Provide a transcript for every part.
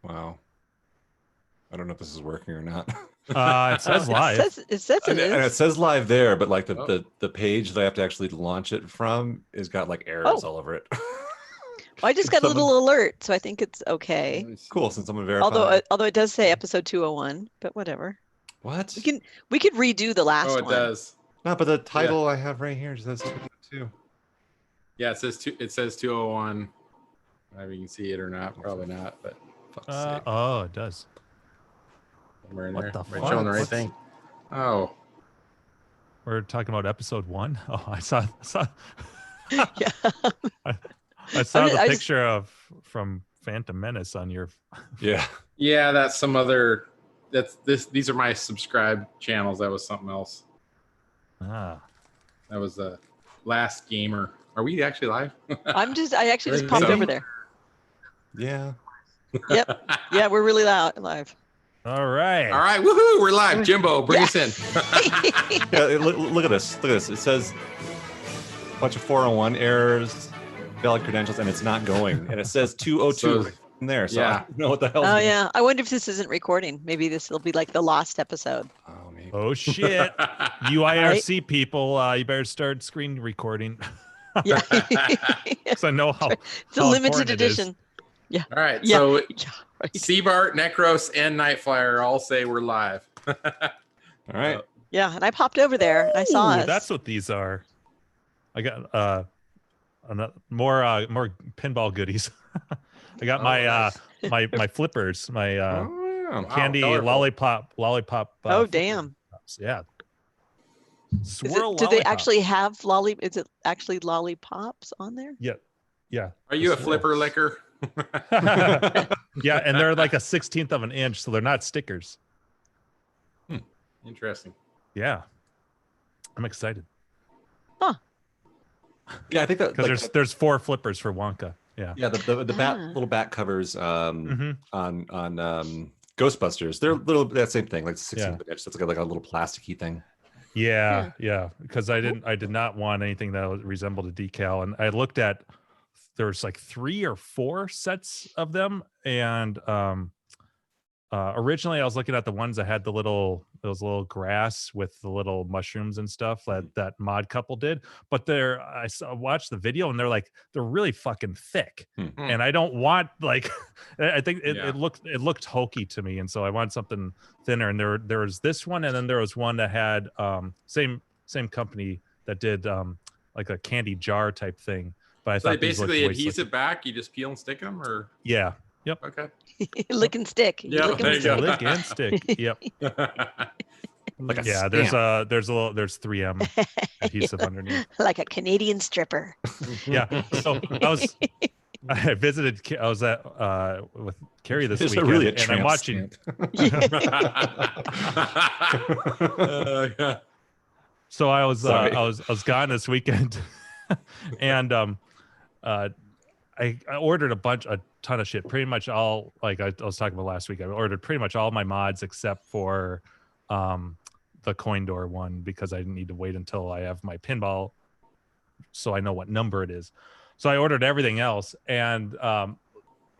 Wow. I don't know if this is working or not. It says live. It says it And it is. says live there, but like Oh. the page that I have to actually launch it from has got like errors all over it. Well, I just got a little alert, so I think it's okay. Cool, since someone verified. Although it does say episode 201, but whatever. What? We could redo the last one. Oh, it does. No, but the title I have right here says 202. Yeah, it says 201. Maybe you can see it or not. Probably not, but Oh, it does. somewhere in What there. the Am I fuck? showing the right thing? Oh. We're talking about episode 1. Oh, I saw. Yeah. I saw the picture from Phantom Menace on your. Yeah. Yeah, that's some other. These are my subscribed channels. That was something else. Ah. That was the Last Gamer. Are we actually live? I actually just popped over there. Yeah. Yep. Yeah, we're really live. All right. All right. Woohoo! We're live. Jimbo, bring us in. Yeah, look at this. Look at this. It says a bunch of 401 errors, valid credentials, and it's not going. And it says 202 right in there. So I don't know what the hell. Oh yeah. I wonder if this isn't recording. Maybe this will be like the lost episode. Oh, maybe. Oh shit. You IRC people, you better start screen recording. Yeah. Because I know how it's a limited edition. Yeah. All right. Yeah. So Right. Seabart, Necros, and Nightflyer all say we're live. All right. Yeah, and I popped over there and I saw us. That's what these are. I got more pinball goodies. I got nice. my flippers, my candy colorful. lollipop. Oh damn. Flippers. Yeah. Do they actually have is it actually lollipops on there? Yeah. Yeah. Are you a flipper licker? Yeah, and they're like a 1/16 of an inch, so they're not stickers. Interesting. Yeah. I'm excited. Huh. Yeah, I think that Because there's 4 flippers for Wonka. Yeah. Yeah, the little back covers on Ghostbusters. They're little that same thing, like 16 of an inch. So it's like a little plasticky thing. Yeah. Because I did not want anything that resembled a decal, and I looked at there's like 3 or 4 sets of them, and originally I was looking at the ones that had those little grass with the little mushrooms and stuff that Mod Couple did, but I watched the video and they're really fucking thick, and I don't want I think it looked hokey to me, and so I want something thinner. And there was this one, and then there was one that had same company that did like a candy jar type thing. But I So thought they basically these adhese it back. You just peel and stick them, or yeah. Yep. Okay. Lick and stick. Yeah, Lick there and you stick. go. Lick and stick. Yep. Like a Yeah, stamp. there's 3M adhesive underneath. Like a Canadian stripper. Yeah. So I was at with Carrie this Is it weekend, really a and I'm tramp watching. stamp? So I was Sorry. I was gone this weekend, and I ordered a ton of shit. Pretty much all, like I was talking about last week, I ordered pretty much all my mods except for the coin door one, because I didn't need to wait until I have my pinball so I know what number it is. So I ordered everything else, and so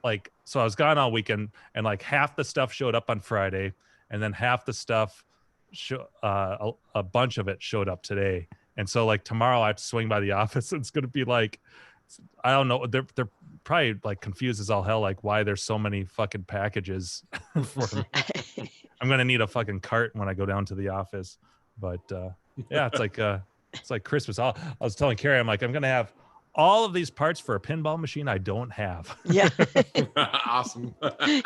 I was gone all weekend, and like half the stuff showed up on Friday, and then half the stuff a bunch of it showed up today. And so like tomorrow I have to swing by the office, and it's going to be like, I don't know, they're probably like confused as all hell, like why there's so many fucking packages for me. I'm going to need a fucking cart when I go down to the office. But yeah, it's like Christmas. I was telling Carrie, I'm like, I'm going to have all of these parts for a pinball machine I don't have. Yeah. Awesome.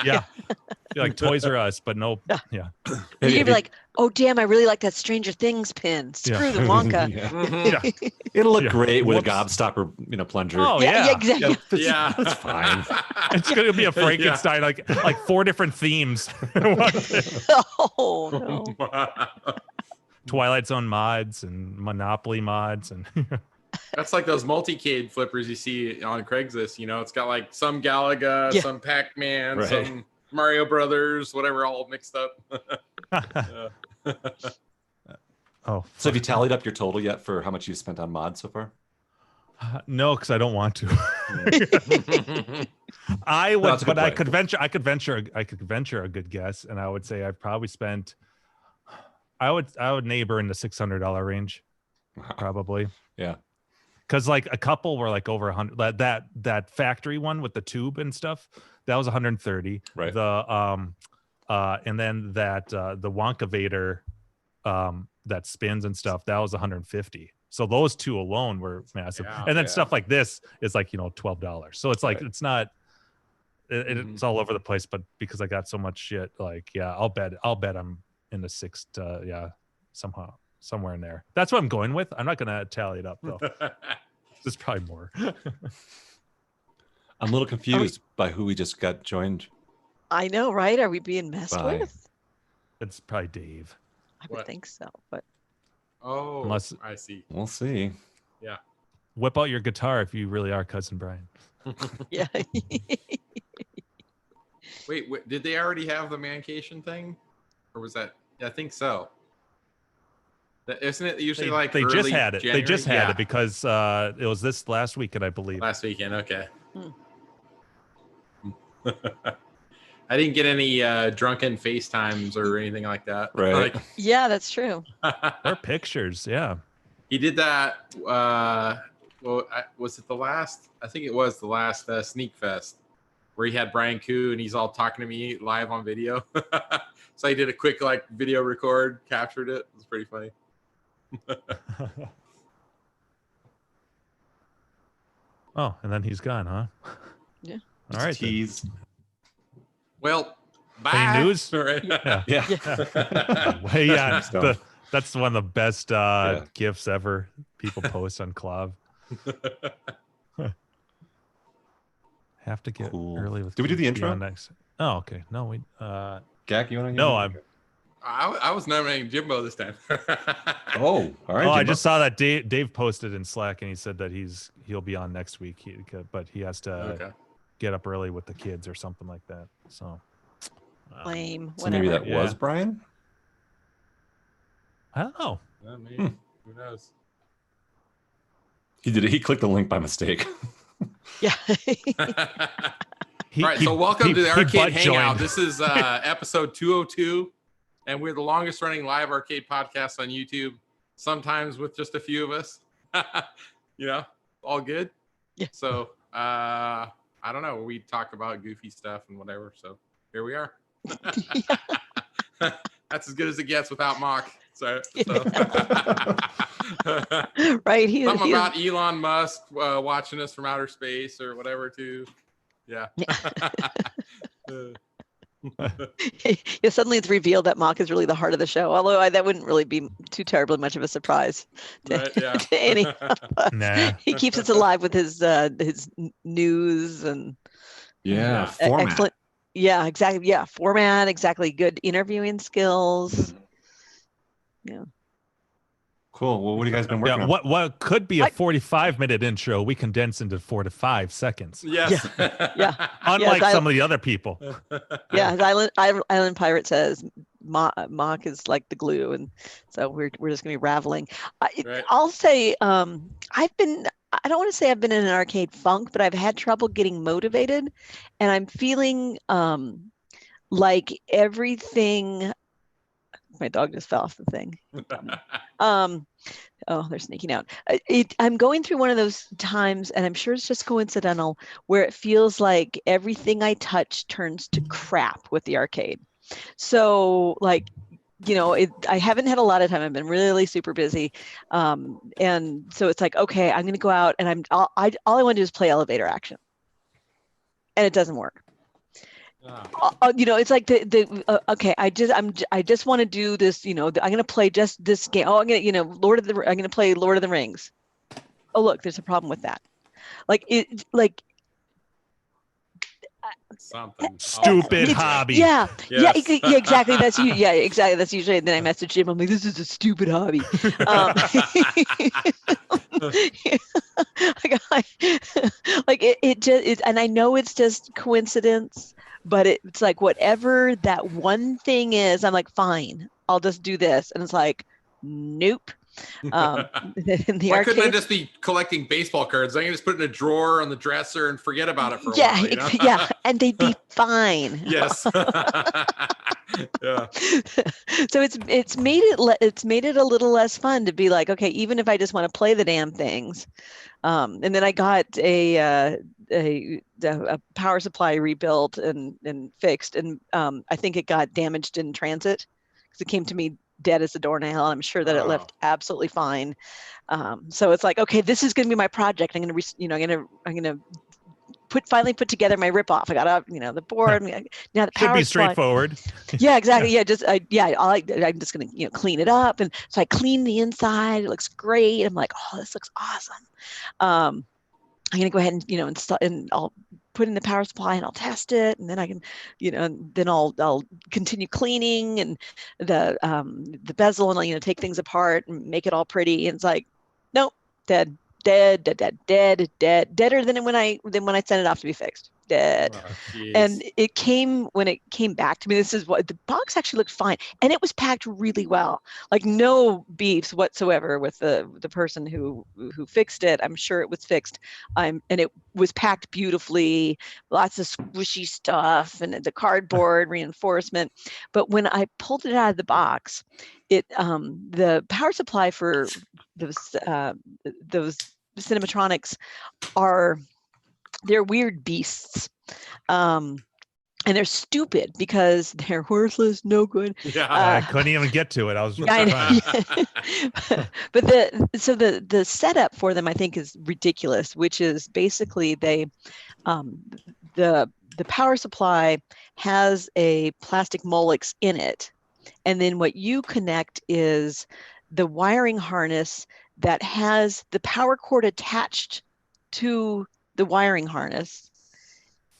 Yeah. Like Toys R Us, but no. Yeah. You'd be like, oh damn, I really like that Stranger Things pin. Screw the Wonka. Yeah. It'll look Yeah. great with Whoops. a gobstopper, plunger. Oh Yeah, yeah. exactly. Yeah. That's fine. It's going to be a Frankenstein, like 4 different themes. Oh no. Twilight Zone mods and Monopoly mods and That's like those multicade flippers you see on Craigslist. It's got like some Galaga, Yeah. some Pac-Man, Right. some Mario Brothers, whatever, all mixed up. oh So have you tallied up your total yet for how much you spent on mods so far? no, because I don't want to. I would, that's a good but I point. could venture a good guess, and I would say I've probably spent. I would neighbor in the $600 range, probably. Yeah. Because like a couple were like over 100. That factory one with the tube and stuff, that was 130. Right. And then that the Wonkavator that spins and stuff, that was 150. So those two alone were massive. Yeah, and then stuff like this is like, $12. So it's like it's not it's all over the place, but because I got so much shit, like I'll bet I'm in the six to somehow somewhere in there. That's what I'm going with. I'm not gonna tally it up though. There's probably more. I'm a little confused by who we just got joined. I know, right? Are we being messed with? It's probably Dave. I would think so, but unless I see. We'll see. Yeah. Whip out your guitar if you really are Cousin Brian. Yeah. Wait, did they already have the Mancation thing, or was that? I think so. Isn't it usually they early just had it? January? They just had it because it was this last weekend, I believe. Last weekend, okay. I didn't get any drunken FaceTimes or anything like that. Right. Yeah, that's true. Or pictures, yeah. He did that. Was it the last? I think it was the last Sneak Fest where he had Brian Koo and he's all talking to me live on video. So I did a quick video record, captured it. It was pretty funny. Oh, and then he's gone, huh? Yeah. All right. Tease. Well, bye. Any news? Yeah. Hey, that's one of the best gifs ever people post on Clav. Have to get early with. Did we do the intro next? Oh, okay. No, we. Gak, you want to? No, I'm. I was nominating Jimbo this time. Oh, all right. Oh, Jimbo. I just saw that Dave posted in Slack, and he said that he'll be on next week, but he has to get up early with the kids or something like that. So. Lame. So maybe that was Brian. I don't know. Maybe. Who knows? He did it. He clicked the link by mistake. Yeah. All right, so welcome to the Arcade Hangout. This is episode 202, and we're the longest running live arcade podcast on YouTube, sometimes with just a few of us. All good. Yeah. So I don't know. We talk about goofy stuff and whatever. So here we are. That's as good as it gets without Mock. So. Right. Something about Elon Musk watching us from outer space or whatever too. Yeah. Suddenly it's revealed that Mock is really the heart of the show, although that wouldn't really be too terribly much of a surprise to any of us. Nah. He keeps us alive with his news and format. excellent. Yeah, exactly. Yeah, format, exactly. Good interviewing skills. Yeah. Cool. Well, what have you guys been working on? What could be a 45-minute intro, we condense into 4 to 5 seconds. Yes. Yeah. Unlike some of the other people. Yeah, as Island Pirate says, Mock is like the glue, and so we're just gonna be raveling. I'll say I don't want to say I've been in an arcade funk, but I've had trouble getting motivated, and I'm feeling like everything. My dog just fell off the thing. They're sneaking out. I'm going through one of those times, and I'm sure it's just coincidental, where it feels like everything I touch turns to crap with the arcade. So I haven't had a lot of time. I've been really super busy. And so it's like, okay, I'm going to go out and all I want to do is play elevator action. And it doesn't work. It's like okay, I just want to do this, I'm going to play just this game. I'm going to play Lord of the Rings. Oh, look, there's a problem with that. Something stupid hobby. Yeah, exactly. That's you. Yeah, exactly. That's usually. Then I message him. I'm like, this is a stupid hobby. It just. And I know it's just coincidence, but it's like whatever that one thing is, I'm like, fine, I'll just do this. And it's like, nope. In the Why arcade. couldn't I just be collecting baseball cards? I can just put it in a drawer on the dresser and forget about it for a Yeah, while. You know? yeah, and they'd be fine. Yes. Yeah. So it's made it a little less fun to be like, okay, even if I just want to play the damn things. And then I got a power supply rebuilt and fixed, and I think it got damaged in transit because it came to me dead as a doornail. I'm sure that it left absolutely fine. So it's like, okay, this is going to be my project. I'm gonna finally put together my ripoff. I got the board. Now the Should power be supply. straightforward. Yeah, exactly. Yeah, I'm just gonna clean it up, and so I clean the inside. It looks great. I'm like, oh, this looks awesome. I'm gonna go ahead and install, and I'll put in the power supply and I'll test it, and then I can, then I'll continue cleaning and the bezel, and I'll take things apart and make it all pretty. And it's like, nope, dead, deader than when I sent it off to be fixed. Dead. And when it came back to me, this is what the box actually looked fine, and it was packed really well, like no beefs whatsoever with the person who fixed it. I'm sure it was fixed, and it was packed beautifully, lots of squishy stuff and the cardboard reinforcement. But when I pulled it out of the box, the power supply for those Cinematronics they're weird beasts. And they're stupid because they're worthless, no good. Yeah. I couldn't even get to it. I was I trying. But the setup for them, I think, is ridiculous, which is basically the power supply has a plastic Molex in it, and then what you connect is the wiring harness that has the power cord attached to the wiring harness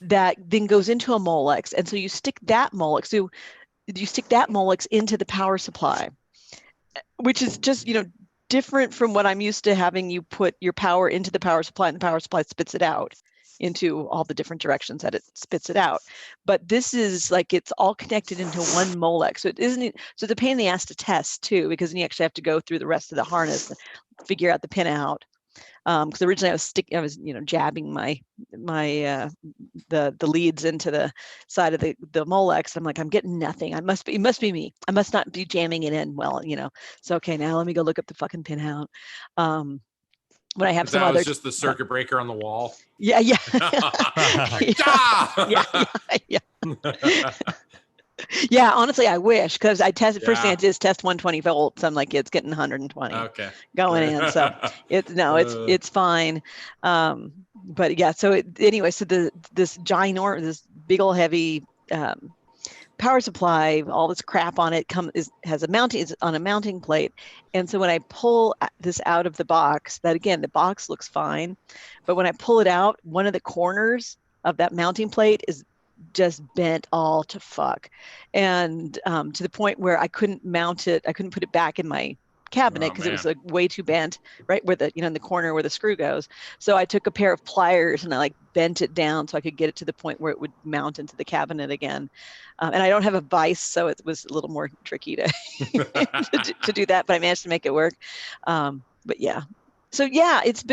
that then goes into a Molex. And so you stick that Molex into the power supply, which is just, different from what I'm used to having. You put your power into the power supply and the power supply spits it out into all the different directions that it spits it out. But this is like, it's all connected into one Molex. So it's a pain in the ass to test too, because then you actually have to go through the rest of the harness and figure out the pin out. Because originally I was jabbing my the leads into the side of the Molex. I'm like, I'm getting nothing. It must be me. I must not be jamming it in well, So okay, now let me go look up the fucking pin out. When I have some other, was just the circuit breaker on the wall. Yeah. Yeah. Yeah, honestly, I wish, because I tested first thing I did is test 120 volts. I'm like, it's getting 120 going in, so it's fine. But yeah, so anyway, so this big old heavy power supply, all this crap on it is on a mounting plate, and so when I pull this out of the box, that again, the box looks fine, but when I pull it out, one of the corners of that mounting plate is just bent all to fuck, and to the point where I couldn't mount it. I couldn't put it back in my cabinet because it was like way too bent, right where in the corner where the screw goes. So I took a pair of pliers and I bent it down so I could get it to the point where it would mount into the cabinet again. And I don't have a vise, so it was a little more tricky to to do that, but I managed to make it work. But yeah. So yeah, it's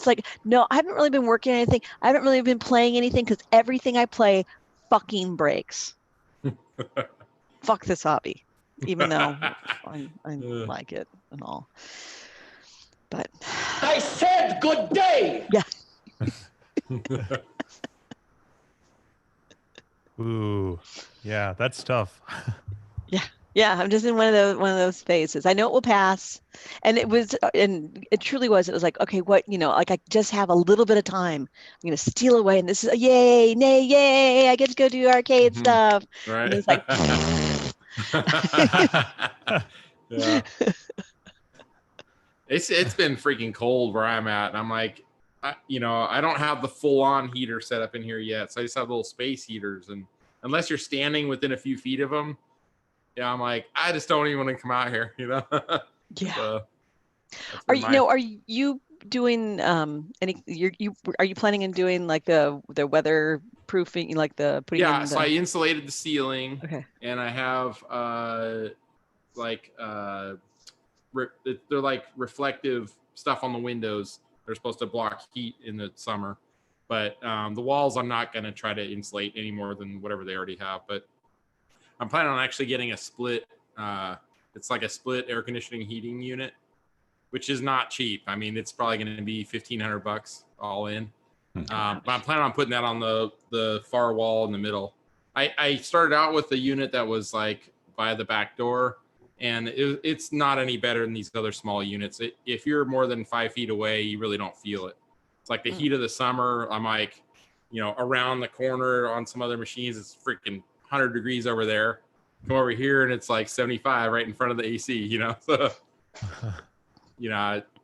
like, no, I haven't really been working on anything. I haven't really been playing anything because everything I play fucking breaks. Fuck this hobby, even though I like it and all. But I said good day. Yeah. Ooh, yeah, that's tough. Yeah, I'm just in one of those phases. I know it will pass, and it truly was. It was like, okay, what, like I just have a little bit of time. I'm gonna steal away, and this is yay! I get to go do arcade stuff. Right. And it's like, yeah. It's been freaking cold where I'm at, and I'm like, I don't have the full-on heater set up in here yet, so I just have little space heaters, and unless you're standing within a few feet of them. Yeah, I'm like, I just don't even want to come out here, Yeah. So, are you doing are you planning on doing like the weather proofing, like the putting in the... So I insulated the ceiling. Okay. And I have they're like reflective stuff on the windows. They're supposed to block heat in the summer, but the walls I'm not going to try to insulate any more than whatever they already have. But I'm planning on actually getting a split. It's like a split air conditioning heating unit, which is not cheap. I mean, it's probably going to be $1,500 all in. But I'm planning on putting that on the far wall in the middle. I started out with a unit that was like by the back door, and it's not any better than these other small units. If you're more than 5 feet away, you really don't feel it. It's like the heat of the summer. I'm like, around the corner on some other machines, it's freaking 100 degrees over there. Come over here and it's like 75 right in front of the AC, So,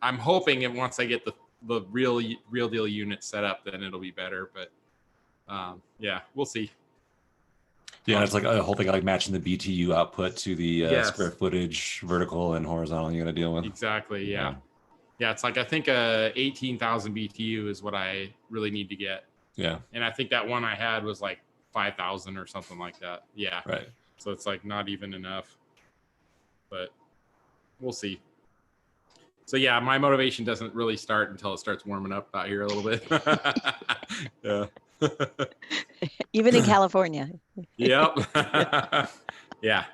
I'm hoping that once I get the real deal unit set up, then it'll be better. But yeah, we'll see. Yeah, it's like a whole thing like matching the BTU output to the square footage, vertical and horizontal you got to deal with. Exactly. Yeah. It's like I think 18,000 BTU is what I really need to get. Yeah. And I think that one I had was like 5,000 or something like that. Yeah. Right. So it's like not even enough. But we'll see. So yeah, my motivation doesn't really start until it starts warming up out here a little bit. Yeah. Even in California. Yep. Yeah.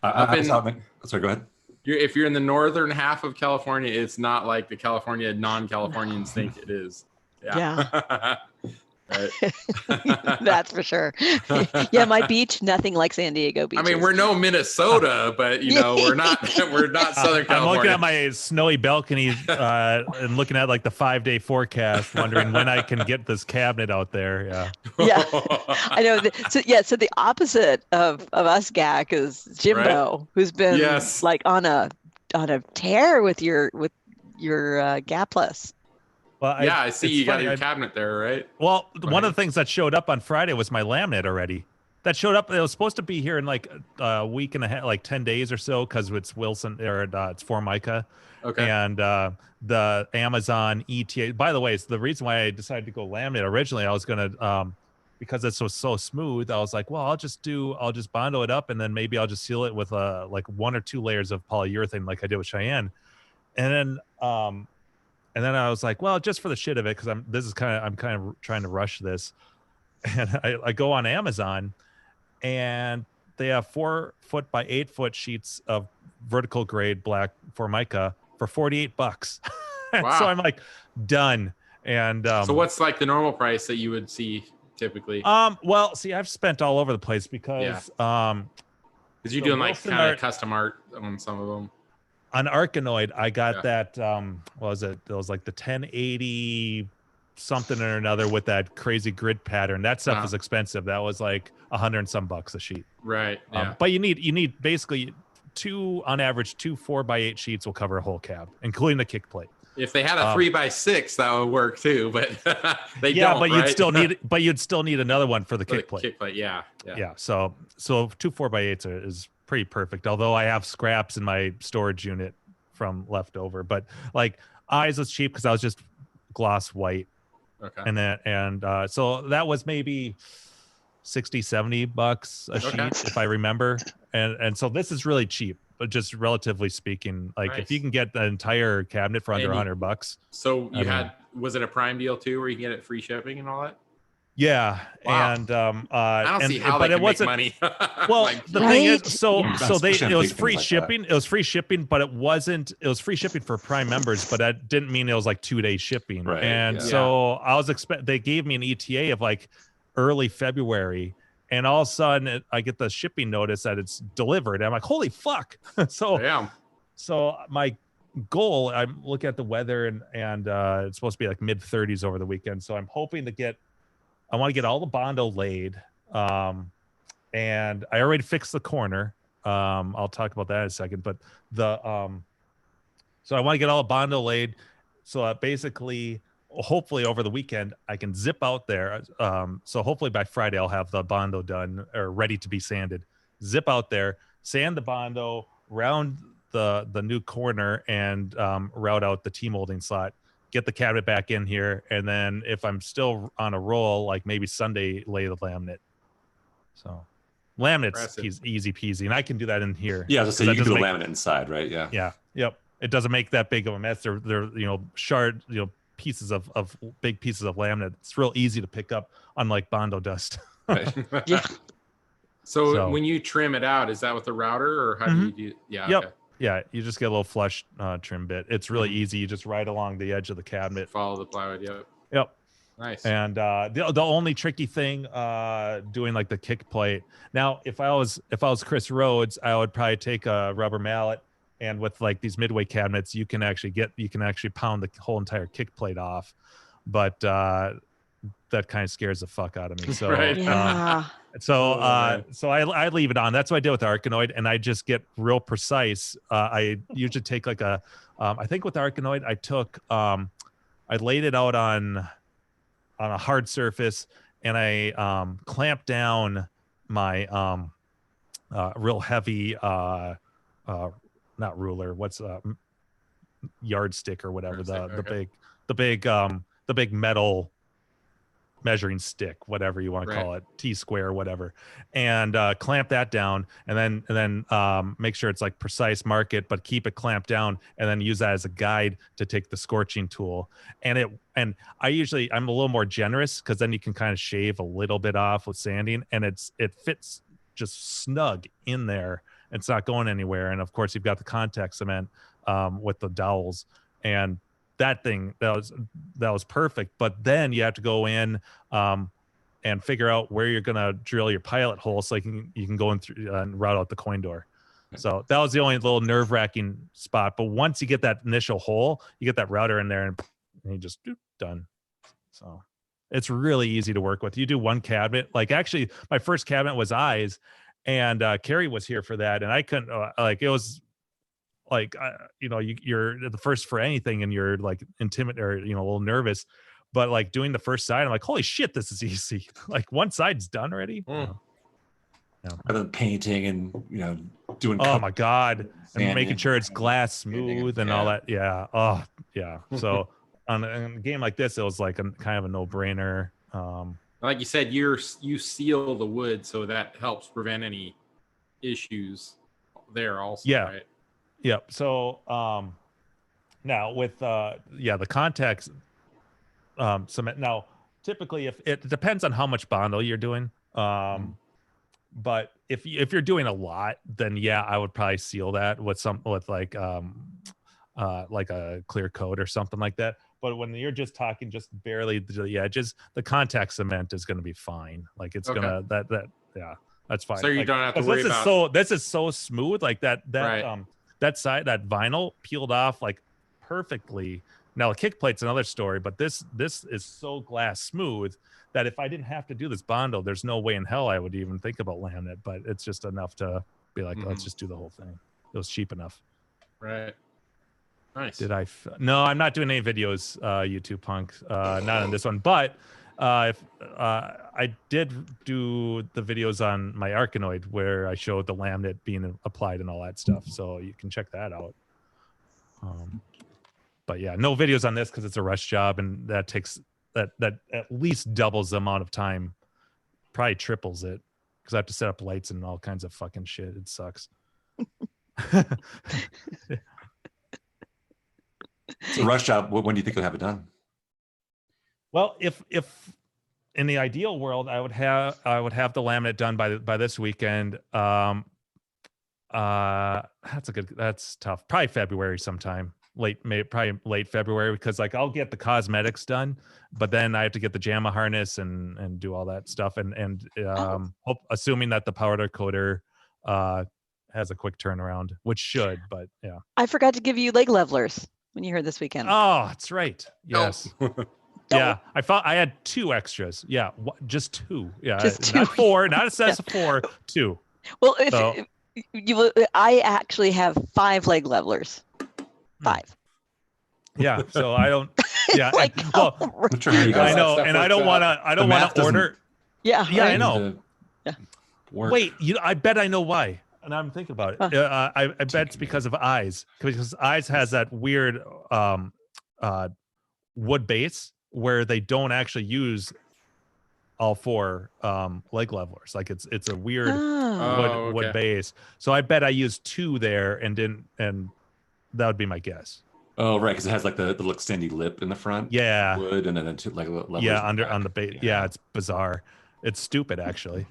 Sorry, go ahead. If you're in the northern half of California, it's not like the California non-Californians think it is. Yeah. Right. That's for sure. Yeah, my beach, nothing like San Diego beach. I mean, we're no Minnesota, but we're not Southern California. I'm looking at my snowy balcony and looking at like the 5-day forecast, wondering when I can get this cabinet out there. Yeah. Yeah. I know. So the opposite of us, Gak, is Jimbo, right? Who's been like on a tear with your Gapless. Well, I see you got your cabinet there, right? Well, one of the things that showed up on Friday was my laminate already. That showed up. It was supposed to be here in like a week and a half, like 10 days or so, because it's Wilson or it's Formica. Okay. And the Amazon ETA. By the way, it's the reason why I decided to go laminate. Originally, I was gonna because it was so smooth. I was like, well, I'll just bondo it up, and then maybe I'll just seal it with like 1 or 2 layers of polyurethane, like I did with Cheyenne, and then I was like, well, just for the shit of it, because I'm kind of trying to rush this. And I go on Amazon, and they have 4 foot by 8 foot sheets of vertical grade black Formica for $48. Wow. So I'm like, done. And so what's like the normal price that you would see typically? Well, see, I've spent all over the place because you're doing like kind of custom art on some of them. On Arkanoid, I got that. What was it? It was like the 1080 something or another with that crazy grid pattern. That stuff is expensive. That was like $100 and some a sheet. Right. Yeah. But you need basically on average 2 4x8 sheets will cover a whole cab, including the kick plate. If they had a 3x6, that would work too. But they don't. But right? you'd still need another one for the kick plate. Kick plate. Yeah. So 2 4x8s is pretty perfect, although I have scraps in my storage unit from leftover. But like eyes was cheap because I was just gloss white. Okay. And so that was maybe $60-$70 a sheet if I remember. And so this is really cheap, but just relatively speaking, like if you can get the entire cabinet for under $100. So was it a Prime deal too, where you can get it free shipping and all that? Yeah. Wow. And I don't see how they can make money. Well, like, the thing is, it was free like shipping. It was free shipping, but it was free shipping for Prime members, but that didn't mean it was like 2-day shipping. Right, and so I was they gave me an ETA of like early February, and all of a sudden I get the shipping notice that it's delivered. I'm like, holy fuck. So my goal, I'm looking at the weather and it's supposed to be like mid-30s over the weekend. So I'm hoping to I want to get all the Bondo laid. And I already fixed the corner. I'll talk about that in a second, but so I want to get all the Bondo laid. So basically, hopefully over the weekend, I can zip out there. So hopefully by Friday, I'll have the Bondo done or ready to be sanded. Zip out there, sand the Bondo, round the new corner, and route out the T-molding slot. Get the cabinet back in here, and then if I'm still on a roll, like maybe Sunday, lay the laminate. So laminate's easy peasy, and I can do that in here. Yeah, so you can do the laminate inside, right? Yeah. Yep. it doesn't make that big of a mess. They're pieces of big pieces of laminate. It's real easy to pick up, unlike Bondo dust. Right. Yeah. So when you trim it out, is that with the router or how do you do? Yeah. Yep. Okay. Yeah, you just get a little flush trim bit. It's really easy. You just ride along the edge of the cabinet. Follow the plywood. Yep. Yep. Nice. And the only tricky thing doing like the kick plate. Now, if I was Chris Rhodes, I would probably take a rubber mallet, and with like these midway cabinets, you can actually pound the whole entire kick plate off. But that kind of scares the fuck out of me. So Right. Yeah. so man. so I leave it on. That's what I did with the Arkanoid, and I just get real precise. I usually take like a I think with the Arkanoid I took I laid it out on a hard surface, and I clamped down my real heavy not ruler, what's yardstick or whatever, Yardstick, the big metal measuring stick, whatever you want to call it, T-square, whatever, and clamp that down, and then make sure it's like precise, mark it, but keep it clamped down, and then use that as a guide to take the scorching tool. And I'm a little more generous, because then you can kind of shave a little bit off with sanding, and it fits just snug in there. It's not going anywhere. And of course, you've got the contact cement with the dowels, and that was perfect. But then you have to go in and figure out where you're gonna drill your pilot hole, so you can go in through and route out the coin door. So that was the only little nerve-wracking spot. But once you get that initial hole, you get that router in there, and you just done. So it's really easy to work with. You do one cabinet. Like, actually, my first cabinet was eyes, and Carrie was here for that, and I couldn't it was like you're the first for anything, and you're like intimidated or a little nervous, but like doing the first side, I'm like, holy shit, this is easy. Like, one side's done already. Yeah. Other than painting and doing. Oh my god, and making sanding, sure it's glass smooth and all that. Yeah. Oh yeah. So on a game like this, it was like a kind of a no-brainer. Like you said, you seal the wood, so that helps prevent any issues there also. Yeah. Right? Yep. So now with the contact cement. Now, typically, if it depends on how much Bondo you're doing. But if you're doing a lot, then yeah, I would probably seal that with like a clear coat or something like that. But when you're just talking just barely to the edges, the contact cement is going to be fine. Like, it's gonna that's fine. So you don't have to worry about. This is so smooth. Like that side, that vinyl peeled off like perfectly. Now, a kick plate's another story, but this is so glass smooth that if I didn't have to do this Bondo, there's no way in hell I would even think about laminate. But it's just enough to be like, let's just do the whole thing. It was cheap enough. Right. Nice. No, I'm not doing any videos, YouTube punk. Not on this one, but if I did do the videos on my Arkanoid where I showed the laminate being applied and all that stuff, so you can check that out. But yeah, no videos on this because it's a rush job, and that takes that at least doubles the amount of time, probably triples it, because I have to set up lights and all kinds of fucking shit. It sucks. It's a rush job. When do you think you'll have it done? Well, if in the ideal world, I would have the laminate done by this weekend. That's tough. Probably February sometime. Probably late February, because like I'll get the cosmetics done, but then I have to get the JAMA harness and do all that stuff, and assuming that the powder coater has a quick turnaround, which should, but yeah. I forgot to give you leg levelers when you heard this weekend. Oh, that's right. Yes. Yeah, I thought I had 2 extras. Yeah, just 2. Yeah, just 2. Not 4, not a set of 4, 2. Well, I actually have 5 leg levelers. 5. Yeah, so I don't. Yeah, like, well, I'm sure how you guys. I know, and I don't want to order. Yeah, yeah, right? I know. Yeah. Wait, I bet I know why. And I'm thinking about it. I bet it's because of eyes, because eyes has that weird wood base where they don't actually use all 4 leg levelers. Like it's a weird wood base. So I bet I used 2 there and That would be my guess. Oh, right, because it has like the little extendy lip in the front. Yeah. Wood, and then like levelers Yeah, in the back. on the base. Yeah, it's bizarre. It's stupid, actually.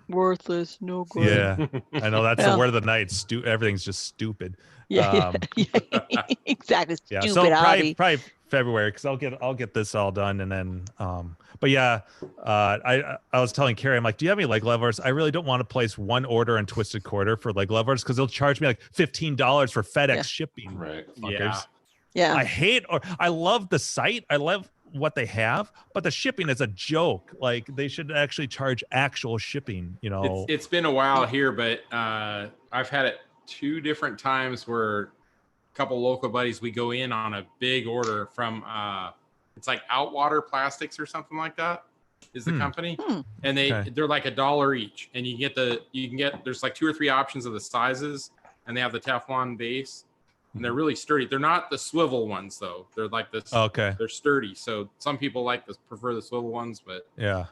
Worthless, no good. Yeah, I know that's Yeah. the word of the night. Everything's just stupid. Yeah, exactly. Yeah, Stupid so hobby. probably February, because I'll get this all done, and then but yeah, I was telling Carrie, I'm like, do you have any leg levelers? I really don't want to place one order in Twisted Quarter for leg levelers because they'll charge me like $15 for FedEx Yeah. shipping. Right. Fuckers. Yeah. I love the site. I love what they have, but the shipping is a joke. Like they should actually charge actual shipping, you know. It's been a while here, but I've had it 2 different times where a couple local buddies, we go in on a big order from it's like Outwater Plastics or something like that is the company. And they're like $1 each, and you can get there's like 2 or 3 options of the sizes, and they have the Teflon base, and they're really sturdy. They're not the swivel ones though. They're like this. Okay. They're sturdy. So some people prefer the swivel ones, but Yeah.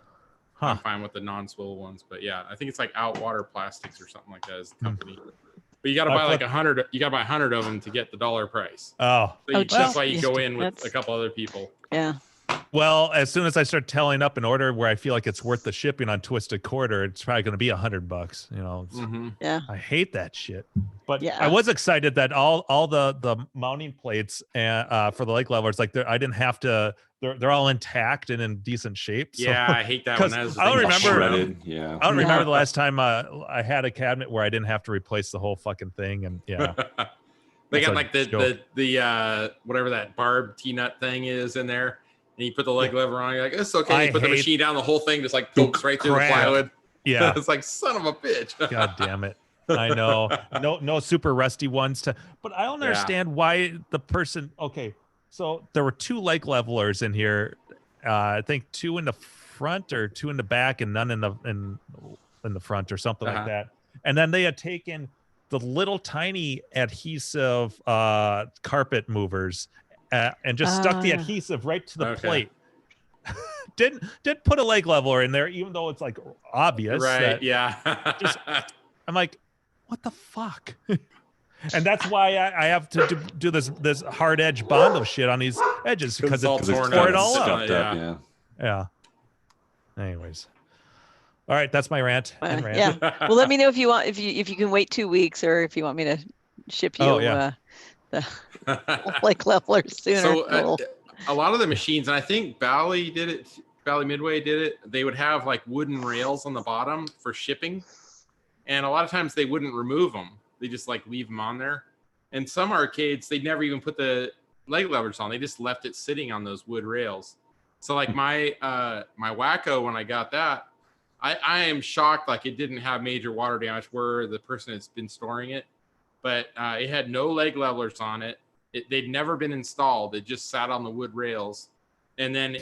I'm fine with the non-swivel ones. But yeah, I think it's like Outwater Plastics or something like that is the company. But you got to buy like 100. You got to buy 100 of them to get the $1 price. Oh. So that's why you go in with a couple other people. Yeah. Well, as soon as I start tallying up an order where I feel like it's worth the shipping on Twisted Quarter, it's probably going to be $100. You know. Yeah. I hate that shit. But Yeah. I was excited that all the mounting plates and for the leg levelers, like I didn't have to. They're all intact and in decent shape. So, Yeah, I hate that one. I don't remember. Shredded. Yeah. I don't remember the last time I had a cabinet where I didn't have to replace the whole fucking thing. And yeah, they That's got a like joke. the whatever that barb T-nut thing is in there, and you put the leg lever on. You're like, it's okay. You put the machine down, the whole thing just like pokes right through the plywood. Yeah, It's like, son of a bitch. God damn it. I know. No super rusty ones but I don't understand why the person. Okay, so there were 2 leg levelers in here. I think 2 in the front or 2 in the back, and none in the front or something like that. And then they had taken the little tiny adhesive carpet movers and just stuck the adhesive right to the plate. Didn't put a leg leveler in there, even though it's like obvious. Right? Yeah. I'm like, what the fuck? And that's why I have to do this hard edge Bondo shit on these edges because it tore it all up. Yeah. Anyways, all right, that's my rant. Yeah. Well, let me know if you want if you can wait 2 weeks or if you want me to ship you the like levelers sooner. So a lot of the machines, and I think Bally Midway did it. They would have like wooden rails on the bottom for shipping, and a lot of times they wouldn't remove them. They just like leave them on there. And some arcades, they never even put the leg levers on. They just left it sitting on those wood rails. So like my Wacko, when I got that, I am shocked. Like it didn't have major water damage where the person has been storing it, but it had no leg levelers on it. They'd never been installed. It just sat on the wood rails. And then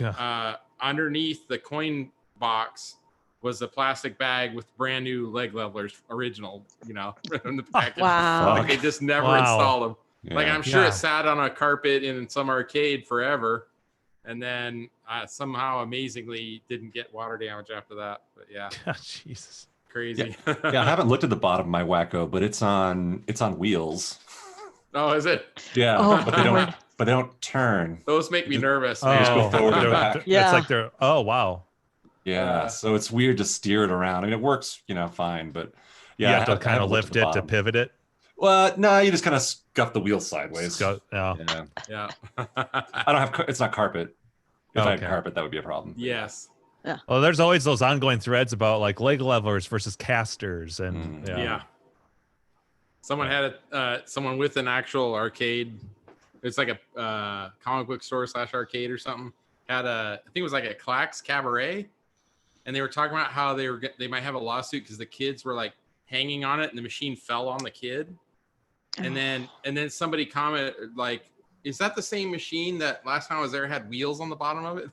underneath the coin box was a plastic bag with brand new leg levelers, original, in the package. Wow. Like they just never installed them. Yeah. Like I'm sure it sat on a carpet in some arcade forever, and then somehow amazingly didn't get water damage after that. But yeah, Jesus, crazy. Yeah, I haven't looked at the bottom of my Wacko, but it's on wheels. Oh, is it? Yeah, but they don't turn. Those make me nervous. They just go forward and back. It's like they're wow. Yeah, so it's weird to steer it around. I mean, it works, fine, but you have to kind of lift it to pivot it. Well, no, you just kind of scuff the wheel sideways. Yeah. I don't have. It's not carpet. If I had carpet, that would be a problem. Yes. Yeah. Well, there's always those ongoing threads about like leg levelers versus casters, and yeah. Someone had someone with an actual arcade. It's like a comic book store / arcade or something. Had I think it was like a Clax Cabaret, and they were talking about how they might have a lawsuit because the kids were like hanging on it and the machine fell on the kid, and then somebody commented like, "Is that the same machine that last time I was there had wheels on the bottom of it?"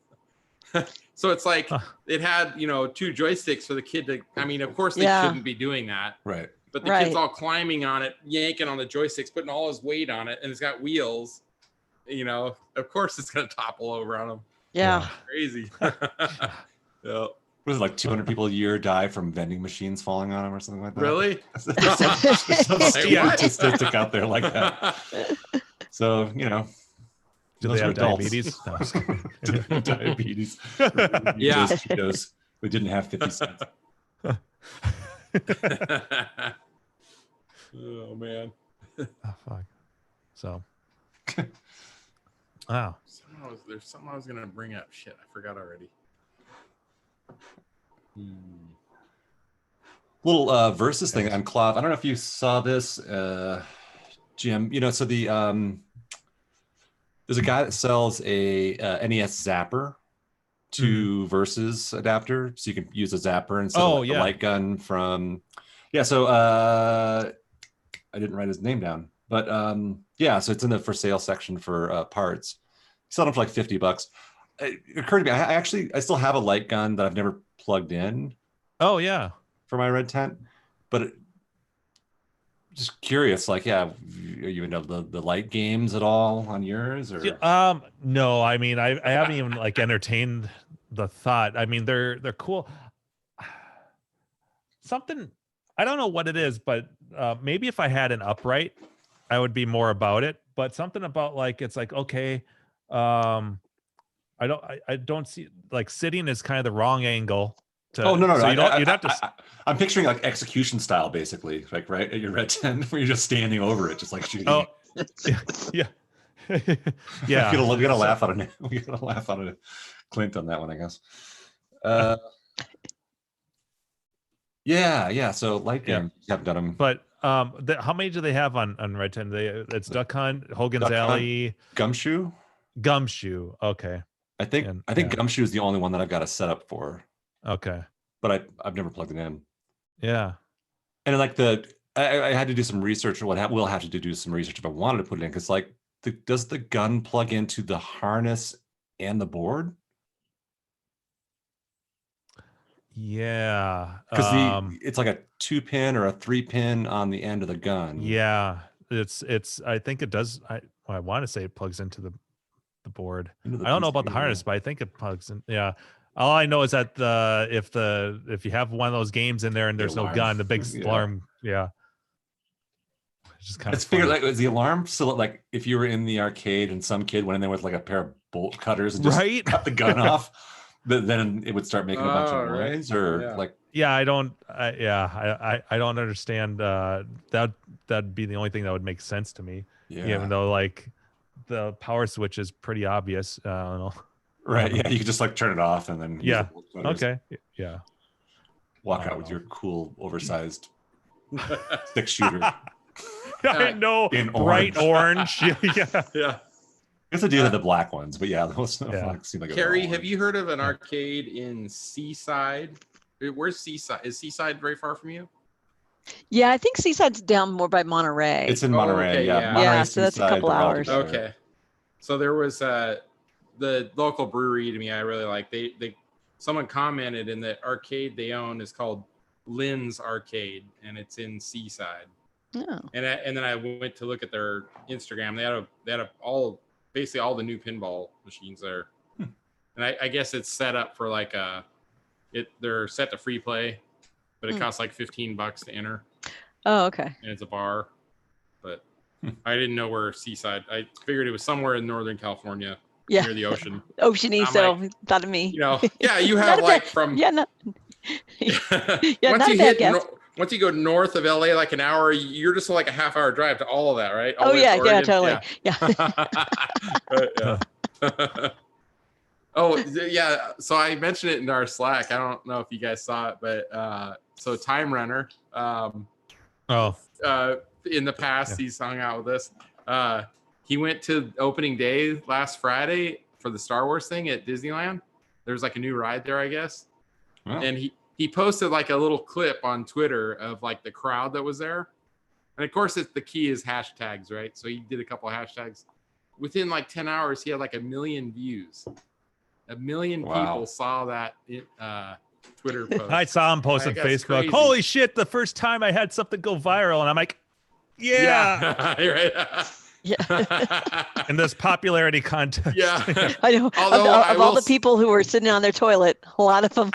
So it's like it had 2 joysticks for the kid to. I mean, of course they shouldn't be doing that, right? But the kid's all climbing on it, yanking on the joysticks, putting all his weight on it, and it's got wheels. Of course it's gonna topple over on him. Yeah. Crazy. Yeah. Well, was it like 200 people a year die from vending machines falling on them or something like that? Really? There's some What? statistic out there like that. So, you know, Do those they are have adults. diabetes? No, I'm just kidding. Do they have diabetes? Yeah. Those Cheetos, we didn't have 50 cents. Oh man. Oh, fuck. So. Wow. There's something I was gonna bring up. Shit, I forgot already. Little versus thing on Cloth. I don't know if you saw this, Jim. You know, so the there's a guy that sells a NES zapper to Versus adapter, so you can use a zapper instead of the light gun from. Yeah, so I didn't write his name down, but yeah, so it's in the for sale section for parts. Sell them for like $50. It occurred to me, I still have a light gun that I've never plugged in. Oh yeah. For my red tent, but just curious, like, yeah, are you into the light games at all on yours? Or no, I mean, I haven't even like entertained the thought. I mean, they're cool. Something, I don't know what it is, but maybe if I had an upright, I would be more about it. But something about like, it's like, okay, I don't see, like, sitting is kind of the wrong angle. No. So you'd have to. I'm picturing like execution style, basically, like right at your red tent, where you're just standing over it, just like shooting. Oh, yeah. Yeah. We gotta laugh out of we gotta laugh out of Clint on that one, I guess. Yeah. So light game, you haven't done them, but how many do they have on Red Tent? It's Duck Hunt, Hogan's Alley, Gumshoe. Okay. I think Gumshoe is the only one that I've got a setup for. Okay. But I've never plugged it in. Yeah. And like I had to do some research, or we'll have to do some research if I wanted to put it in, because like does the gun plug into the harness and the board? Yeah. Because it's like a 2-pin or a 3-pin on the end of the gun. Yeah. It's I think it does. I want to say it plugs into the board. I don't know about the harness, but I think it plugs in. Yeah. All I know is that if you have one of those games in there and there's no gun, the big alarm, it's just kind of. Figured like, is the alarm still like if you were in the arcade and some kid went in there with like a pair of bolt cutters and just cut the gun off, then it would start making a bunch of noise, or like. Yeah, I don't understand. That'd be the only thing that would make sense to me. Yeah. Even though like the power switch is pretty obvious. I don't know. Right. Yeah. You could just like turn it off and then. Yeah. Okay. Yeah. Walk out with your cool, oversized 6-shooter. I know. In bright orange. Yeah. It's a deal with the black ones, but yeah, those seem like. Carrie, have you heard of an arcade in Seaside? Where's Seaside? Is Seaside very far from you? Yeah, I think Seaside's down more by Monterey. It's in Monterey. Okay, yeah. Monterey, yeah, so that's a couple hours. Okay. So there was the local brewery to me I really like. They someone commented in the arcade they own is called Lynn's Arcade, and it's in Seaside. Oh. And then I went to look at their Instagram. They had basically all the new pinball machines there. And I guess it's set up for like they're set to free play, but it costs like $15 to enter. Oh, okay. And it's a bar, but I didn't know where Seaside. I figured it was somewhere in Northern California, near the ocean. Oceany, so like, thought of me. You know, yeah, you have like from once you go north of LA, like an hour, you're just like a half-hour drive to all of that, right? All totally. Oh yeah, so I mentioned it in our Slack. I don't know if you guys saw it, but so Time Runner, in the past he's hung out with us. He went to opening day last Friday for the Star Wars thing at Disneyland. There's like a new ride there, I guess. Wow. And he posted like a little clip on Twitter of like the crowd that was there. And of course, the key is hashtags, right? So he did a couple of hashtags. Within like 10 hours, he had like 1 million views. 1 million people saw that Twitter post. I saw him post on Facebook. Crazy. Holy shit, the first time I had something go viral. And I'm like, yeah. Right. Yeah. In this popularity contest. Yeah. I know. Although I Of all will the people who were sitting on their toilet, a lot of them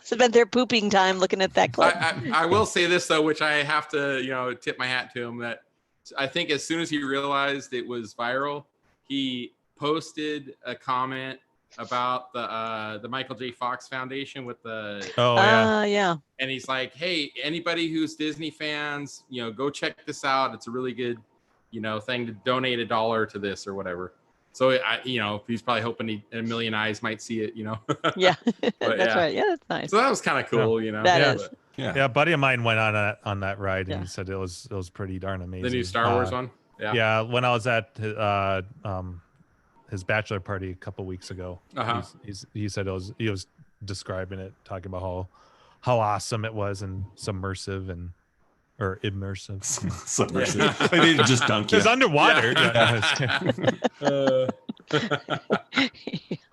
spent their pooping time looking at that clip. I will say this though, which I have to, tip my hat to him, that I think as soon as he realized it was viral, he posted a comment about the Michael J. Fox Foundation with the Oh yeah. Yeah. and he's like, hey, anybody who's Disney fans, go check this out. It's a really good, thing to donate $1 to this or whatever. So he's probably hoping a million eyes might see it, Yeah. But, That's yeah. right. Yeah, that's nice. So that was kind of cool, That Yeah. is. Yeah, a buddy of mine went on that ride, and Yeah. he said it was pretty darn amazing. the new Star Wars one. Yeah. Yeah, when I was at his bachelor party a couple weeks ago, he said he was describing it, talking about how awesome it was and immersive. Submersive. Like, they just dunk you. It's underwater.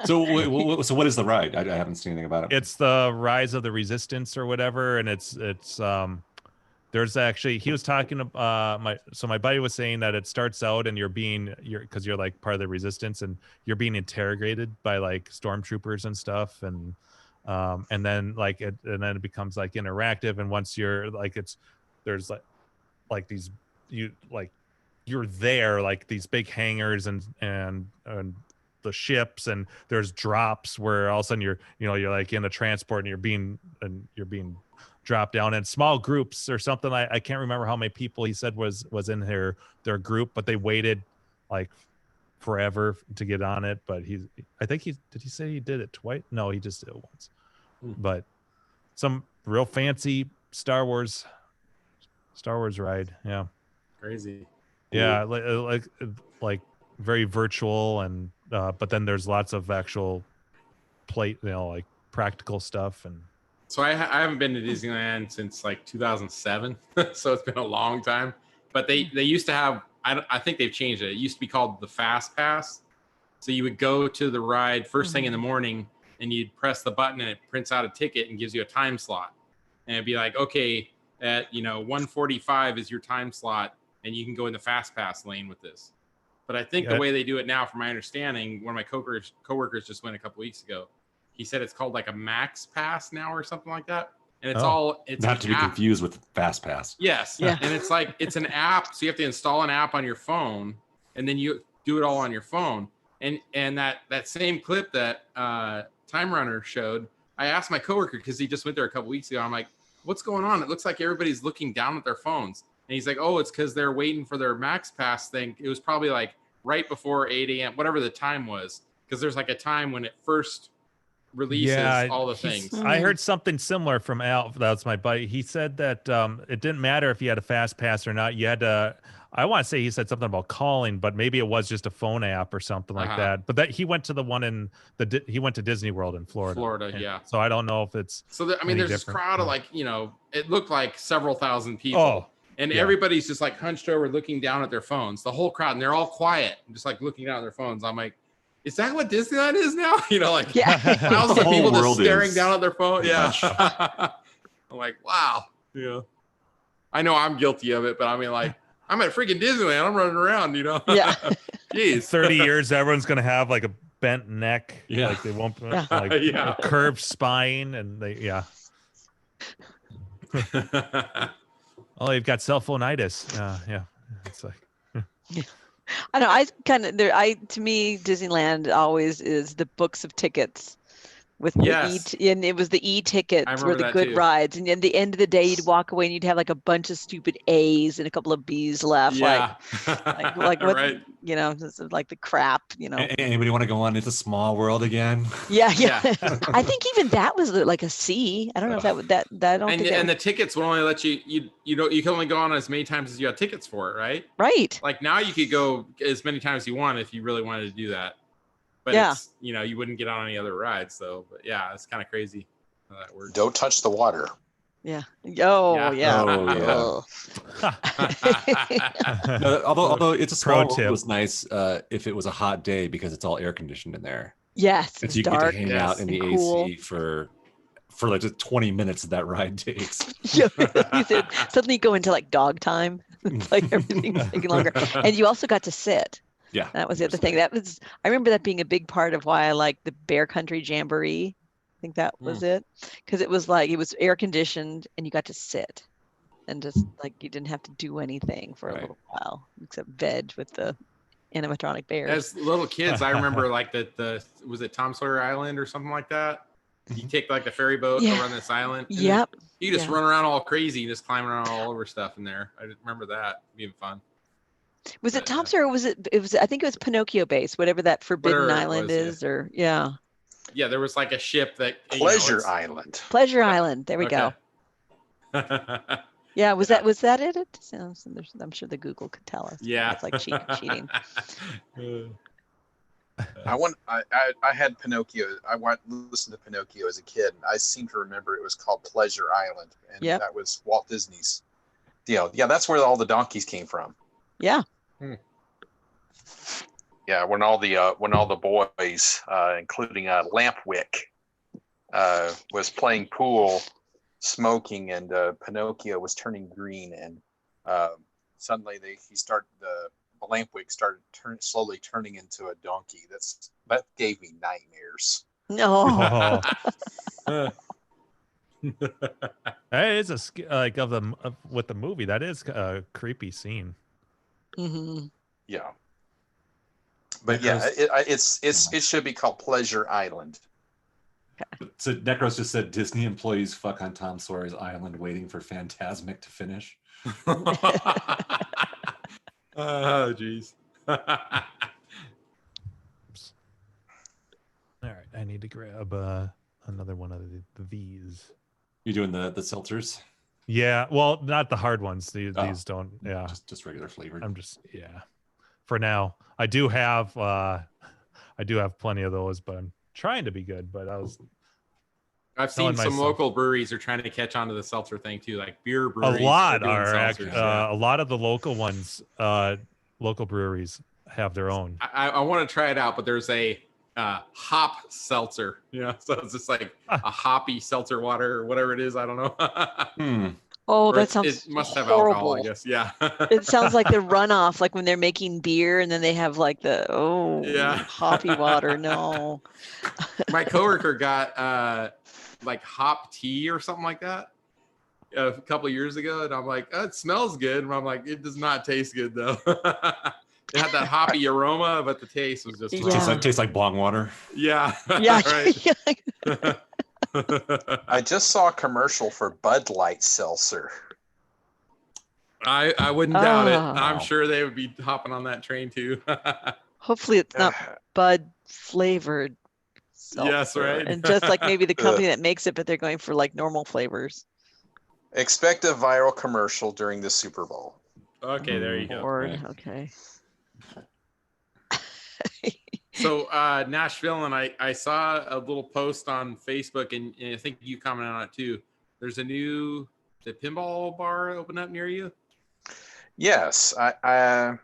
So what is the ride? I haven't seen anything about it. It's the Rise of the Resistance or whatever, and it's there's actually, he was talking my buddy was saying that it starts out and because you're like part of the resistance and you're being interrogated by like stormtroopers and stuff, and then it becomes like interactive, and once you're like there's like these you're there, like these big hangars and the ships, and there's drops where all of a sudden you're like in a transport and you're being dropped down in small groups or something. I can't remember how many people he said was in their group, but they waited like forever to get on it. But did he say he did it twice? No, he just did it once. But some real fancy Star Wars ride. Yeah. Crazy. Yeah. Like very virtual, and but then there's lots of actual like practical stuff. And so I haven't been to Disneyland since like 2007. So it's been a long time, but they used to have, I think they've changed it. It used to be called the Fast Pass. So you would go to the ride first thing in the morning and you'd press the button and it prints out a ticket and gives you a time slot. And it'd be like, okay, at 1:45 is your time slot and you can go in the Fast Pass lane with this. But I think the way they do it now, from my understanding, one of my coworkers just went a couple weeks ago. He said it's called like a Max Pass now or something like that. And it's not to be confused with Fast Pass. Yes. Yeah. And it's an app. So you have to install an app on your phone and then you do it all on your phone. And that same clip that Time Runner showed, I asked my coworker, because he just went there a couple weeks ago. I'm like, what's going on? It looks like everybody's looking down at their phones. And he's like, oh, it's because they're waiting for their Max Pass thing. It was probably like right before 8 a.m., whatever the time was, because there's like a time when it first releases all the things. I heard something similar from Al. That's my buddy. He said that it didn't matter if you had a Fast Pass or not. You had to, I want to say he said something about calling, but maybe it was just a phone app or something like that. But that he went to the one he went to Disney World in Florida. Yeah. So I don't know if it's there's this crowd of it looked like several thousand people. And everybody's just like hunched over looking down at their phones, the whole crowd, and they're all quiet, just like looking down at their phones. I'm like, is that what Disneyland is now? Thousands of people just staring down at their phone. Yeah. I'm like, wow. Yeah. I know I'm guilty of it, but I mean, like, I'm at freaking Disneyland. I'm running around, Yeah. Jeez. 30 years, everyone's going to have like a bent neck. Yeah. Like they won't, a curved spine, and oh, you've got cell phone-itis. Yeah. It's like, I know. To me, Disneyland always is the books of tickets with and it was the e-tickets were the good rides. And at the end of the day, you'd walk away and you'd have like a bunch of stupid A's and a couple of B's left. Yeah. Like what, right. This is like the crap, Anybody want to go on It's a Small World again? Yeah. I think even that was like a C. I don't know if that I don't think and the tickets will only let you can only go on as many times as you have tickets for it, right? Right. Like now you could go as many times as you want if you really wanted to do that. But it's, you wouldn't get on any other rides though. But yeah, it's kind of crazy how that works. Don't touch the water. Yeah. Oh, yeah. Oh, yeah. No, although It's a Small World was nice if it was a hot day, because it's all air conditioned in there. Yes. It's you dark, get to hang out in the cool. AC for like just 20 minutes that ride takes. Suddenly you go into like dog time. It's like everything's taking longer. And you also got to sit. Yeah. That was the other thing. I remember that being a big part of why I liked the Bear Country Jamboree. I think that was it. Because it was air conditioned and you got to sit. And just like you didn't have to do anything for a little while except veg with the animatronic bears. As little kids, I remember like was it Tom Sawyer Island or something like that? You take like the ferry boat around this island. And Yep. You just run around all crazy and just climb around all over stuff in there. I remember that being fun. Was it Tom Sawyer or was it I think it was Pinocchio base, whatever that Forbidden Island is, or Yeah, there was like a ship that Pleasure Island. Pleasure Island. There we go. Yeah, was that it? I'm sure the Google could tell us. Yeah, it's like cheating. I had Pinocchio. I listened to Pinocchio as a kid, and I seem to remember it was called Pleasure Island, and that was Walt Disney's deal. Yeah, that's where all the donkeys came from. Yeah. Yeah, when all the boys, including Lampwick, was playing pool, smoking, and Pinocchio was turning green, and suddenly the Lampwick started slowly turning into a donkey. That gave me nightmares. No. It is with the movie. That is a creepy scene. Mm-hmm. Yeah. But it should be called Pleasure Island. So Necros just said Disney employees fuck on Tom Sawyer's Island waiting for Fantasmic to finish. Oh, jeez. All right, I need to grab another one of these. You doing the seltzers? Yeah, well, not the hard ones. These don't. Yeah, just regular flavored. I'm just For now, I do have plenty of those, but I'm trying to be good. But I've seen some local breweries are trying to catch on to the seltzer thing too, like beer breweries. A lot are actually. A lot of the local ones, local breweries have their own. I want to try it out, but there's a hop seltzer. So it's just like a hoppy seltzer water or whatever it is. I don't know. Oh, that sounds it must have horrible. alcohol, I guess. Yeah. It sounds like the runoff, like when they're making beer and then they have like the hoppy water. No. My coworker got like hop tea or something like that a couple of years ago, and I'm like, it smells good, and I'm like, it does not taste good though. It had that hoppy aroma, but the taste was just It tastes like bong water. Yeah. Right. I just saw a commercial for Bud Light seltzer. I wouldn't doubt it. I'm sure they would be hopping on that train too. Hopefully it's not Bud flavored seltzer. Yes, right. And just like maybe the company that makes it, but they're going for like normal flavors. Expect a viral commercial during the Super Bowl. Okay, there you go. Lord, okay. So Nashville, and I saw a little post on Facebook, and I think you commented on it too. There's a new pinball bar open up near you. Yes, I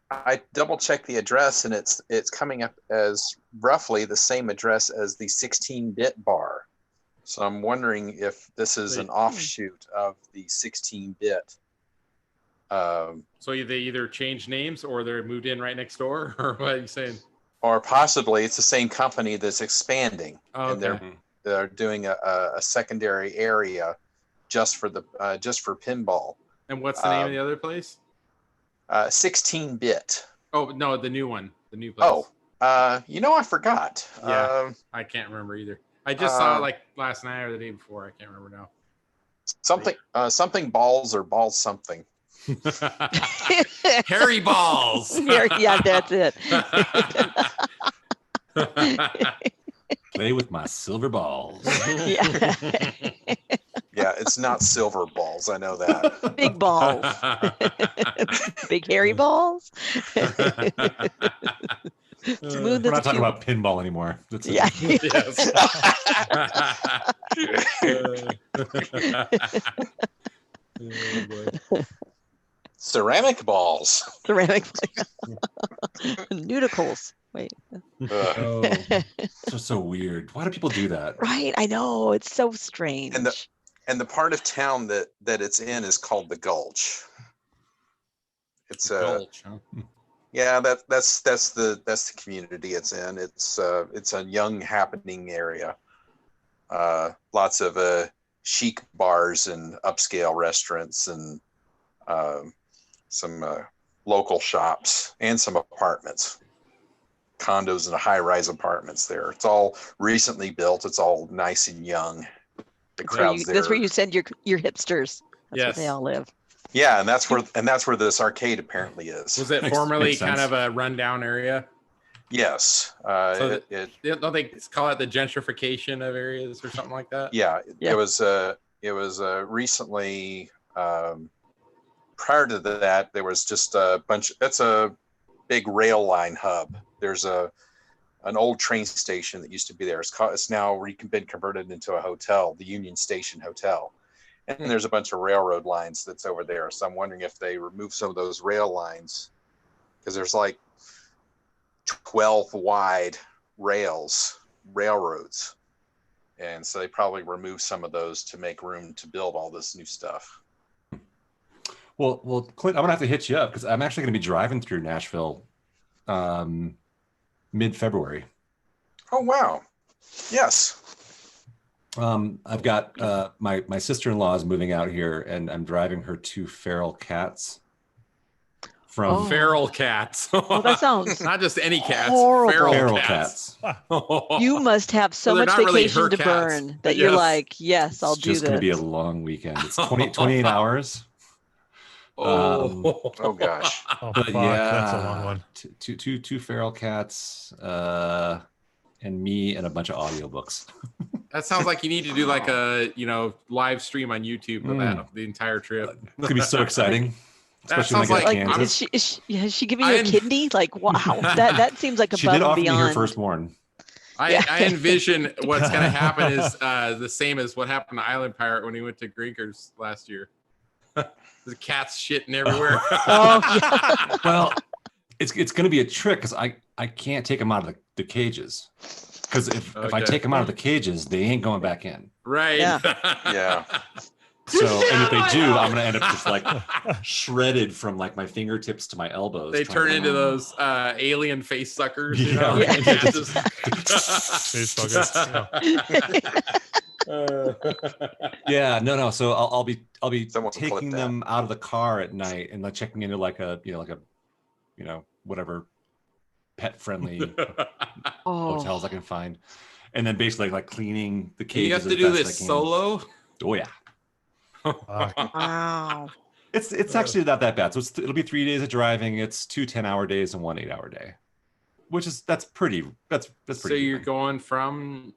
double checked the address, and it's coming up as roughly the same address as the 16-bit bar. So I'm wondering if this is an offshoot of the 16-bit. So they either changed names or they're moved in right next door, or what are you saying? Or possibly it's the same company that's expanding, and they're doing a secondary area just for pinball. And what's the name of the other place? 16-bit. Oh no, the new one, the new place. Oh, I forgot. Yeah, I can't remember either. I just saw it like last night or the day before. I can't remember now. Something balls or balls something. Hairy balls. Yeah, that's it. Play with my silver balls. Yeah. Yeah, it's not silver balls. I know that. Big balls. Big hairy balls. We're not talking about pinball anymore. That's yeah. Ceramic balls. Ceramic nudicles. Wait. It's so weird. Why do people do that? Right, I know. It's so strange. And the part of town that it's in is called the Gulch. It's Gulch, huh? yeah, that's the community it's in. It's a young, happening area. Lots of chic bars and upscale restaurants and some local shops and some apartments, condos and high-rise apartments there. It's all recently built. It's all nice and young. The crowds there. That's where you send your hipsters. That's where Yes. they all live. Yeah, and that's where this arcade apparently is. Was it Makes formerly sense. kind of a rundown area? Yes. So don't they call it the gentrification of areas or something like that? Yeah, Yeah. it was recently, prior to that, there was just a bunch. That's a big rail line hub. There's an old train station that used to be there. It's now been converted into a hotel, the Union Station Hotel. And there's a bunch of railroad lines that's over there. So I'm wondering if they remove some of those rail lines, because there's like 12 wide railroads. And so they probably removed some of those to make room to build all this new stuff. Well, Clint, I'm gonna have to hit you up because I'm actually gonna be driving through Nashville mid-February. Oh, wow. Yes. I've got my sister-in-law is moving out here, and I'm driving her 2 feral cats from Oh. Feral cats. Oh, that sounds not just any cats. horrible. feral cats. You must have so Well, they're much not really vacation her to cats, burn but that you're yes. like, yes, I'll It's do just this. gonna be a long weekend. It's 28 hours. Oh, gosh. Oh, But fuck, yeah, that's a long one. Two feral cats, and me, and a bunch of audiobooks. That sounds like you need to do like a live stream on YouTube of that the entire trip. It's gonna be so exciting, That especially when I sounds get like- to Like, Kansas. is she giving you a I'm- kidney? Like, wow, that seems like She above did and offer me her beyond. firstborn. I envision what's going to happen is the same as what happened to Island Pirate when he went to Grinkers last year. The cats shitting everywhere. Oh, yeah. Well, it's going to be a trick because I can't take them out of the cages. Because if I Okay. take them out of the cages, they ain't going back in. Right. Yeah. Yeah. So, and if they do, I'm going to end up just like shredded from like my fingertips to my elbows. They trying turn to- into those alien face suckers. You Yeah, know? right. Yeah, just- Face fuckers. Yeah, no. So I'll be Someone clip taking that. them out of the car at night and like checking into like a whatever pet friendly Oh. hotels I can find, and then basically like cleaning the cages. you have to as do best this I can. solo. Oh yeah, Fuck. Wow. it's actually not that bad. So it'll be 3 days of driving. It's 2 10-hour days and 1 8-hour day, which is that's pretty. So you're going from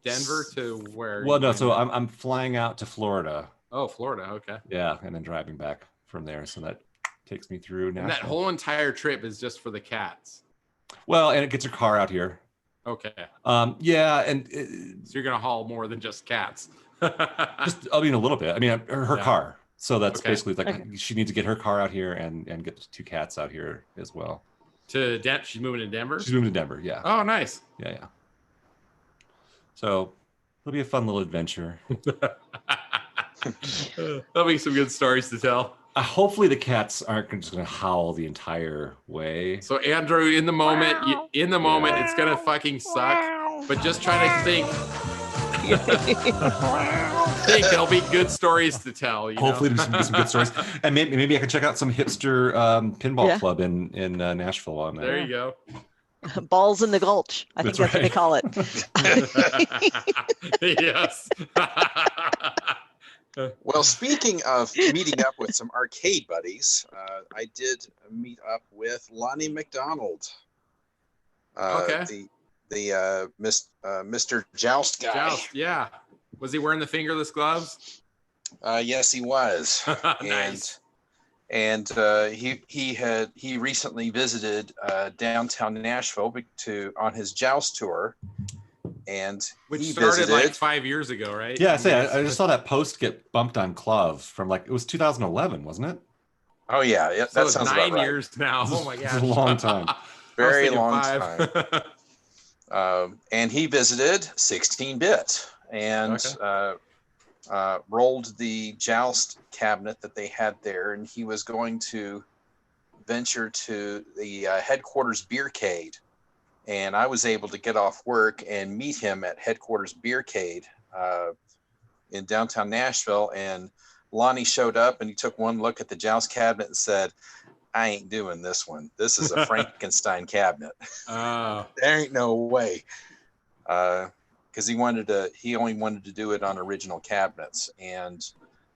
Denver to where? Well, no. you So going? I'm flying out to Florida. Oh, Florida. Okay. Yeah, and then driving back from there. So that takes me through And that Nashville. whole entire trip is just for the cats. Well, and it gets her car out here. Okay. Yeah, and So you're gonna haul more than just cats. just I mean a little bit. I mean her Yeah. car. So that's Okay. basically like Okay. she needs to get her car out here and get the 2 cats out here as well. She's moving to Denver. She's moving to Denver. Yeah, Oh, nice. yeah. So it'll be a fun little adventure. That'll be some good stories to tell. Hopefully the cats aren't just going to howl the entire way. So Andrew, in the moment, it's gonna fucking suck. But just try to think. Think there'll be good stories to tell. You Hopefully know? there's some good stories, and maybe I can check out some hipster pinball Yeah. club in Nashville while I'm there. There you go. Balls in the gulch. I think That's that's what they right. call it. Yes. Well, speaking of meeting up with some arcade buddies, I did meet up with Lonnie McDonald. Okay. The Mr. Joust guy. Joust, yeah. Was he wearing the fingerless gloves? Yes, he was. Nice. And he recently visited downtown Nashville on his Joust tour, and Which he started visited. like 5 years ago, right? Yeah, I just saw that post get bumped on Clove from like it was 2011, wasn't it? Oh yeah, So that it's sounds 9 about right. years now. This is- Oh my this gosh. is a long time. Very I was long thinking time. And he visited 16-bit and rolled the Joust cabinet that they had there, and he was going to venture to the headquarters beercade, and I was able to get off work and meet him at headquarters beercade in downtown Nashville. And Lonnie showed up and he took one look at the joust cabinet and said, "I ain't doing this one. This is a Frankenstein cabinet. Oh, There ain't no way." Because he only wanted to do it on original cabinets, and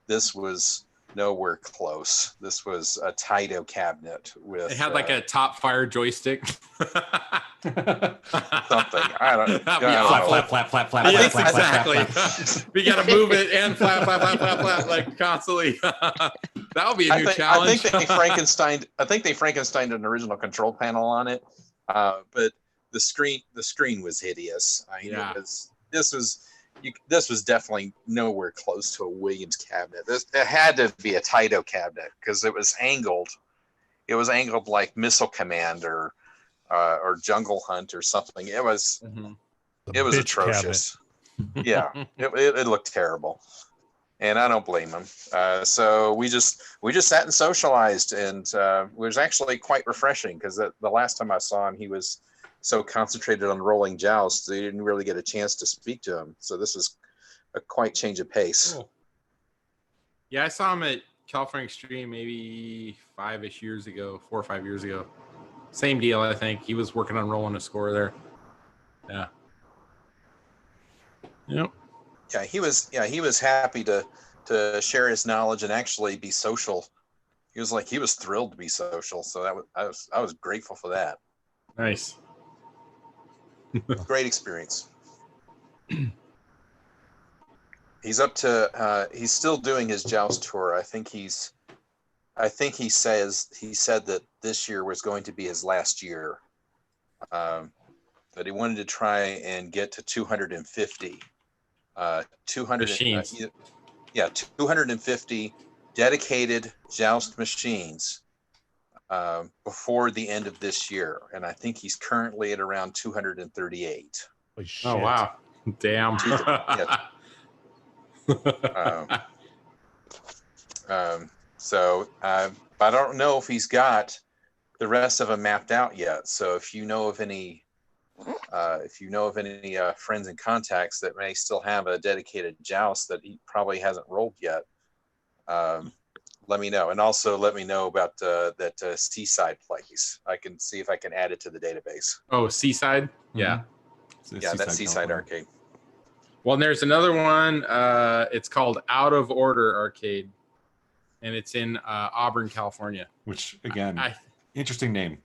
this was nowhere close. This was a Taito cabinet with. it had like a top fire joystick. something. I don't. That'd be I don't awful. know. Flap. Yes, flap, exactly. flap. We got to move it and flap, like constantly. That would be a new I challenge. think they Frankensteined an original control panel on it, but the screen was hideous. I mean, Yeah. this was definitely nowhere close to a Williams cabinet. It had to be a Taito cabinet because it was angled. It was angled like Missile Command or Jungle Hunt or something. It was Mhm. it was bitch atrocious. Yeah, it looked terrible, and I don't blame him. So we just sat and socialized, and it was actually quite refreshing because the last time I saw him, he was so concentrated on rolling jousts, they didn't really get a chance to speak to him. So this was a quite change of pace. Cool. Yeah, I saw him at California Extreme maybe 4 or 5 years ago. Same deal, I think. He was working on rolling a score there. Yeah. Yep. Yeah, he was happy to share his knowledge and actually be social. He was thrilled to be social. So I was grateful for that. Nice. Great experience. He's up to he's still doing his joust tour. I think he said that this year was going to be his last year. That he wanted to try and get to 250. 200 Machines. 250 dedicated joust machines before the end of this year, and I think he's currently at around 238. Holy shit. Oh, wow. Damn. So I don't know if he's got the rest of them mapped out yet. So if you know of any friends and contacts that may still have a dedicated joust that he probably hasn't rolled yet, let me know. And also let me know about that Seaside place. I can see if I can add it to the database. Oh, Seaside? Yeah. Yeah, that Seaside Arcade. Well, and there's another one. It's called Out of Order Arcade, and it's in Auburn, California. Which, again, interesting name.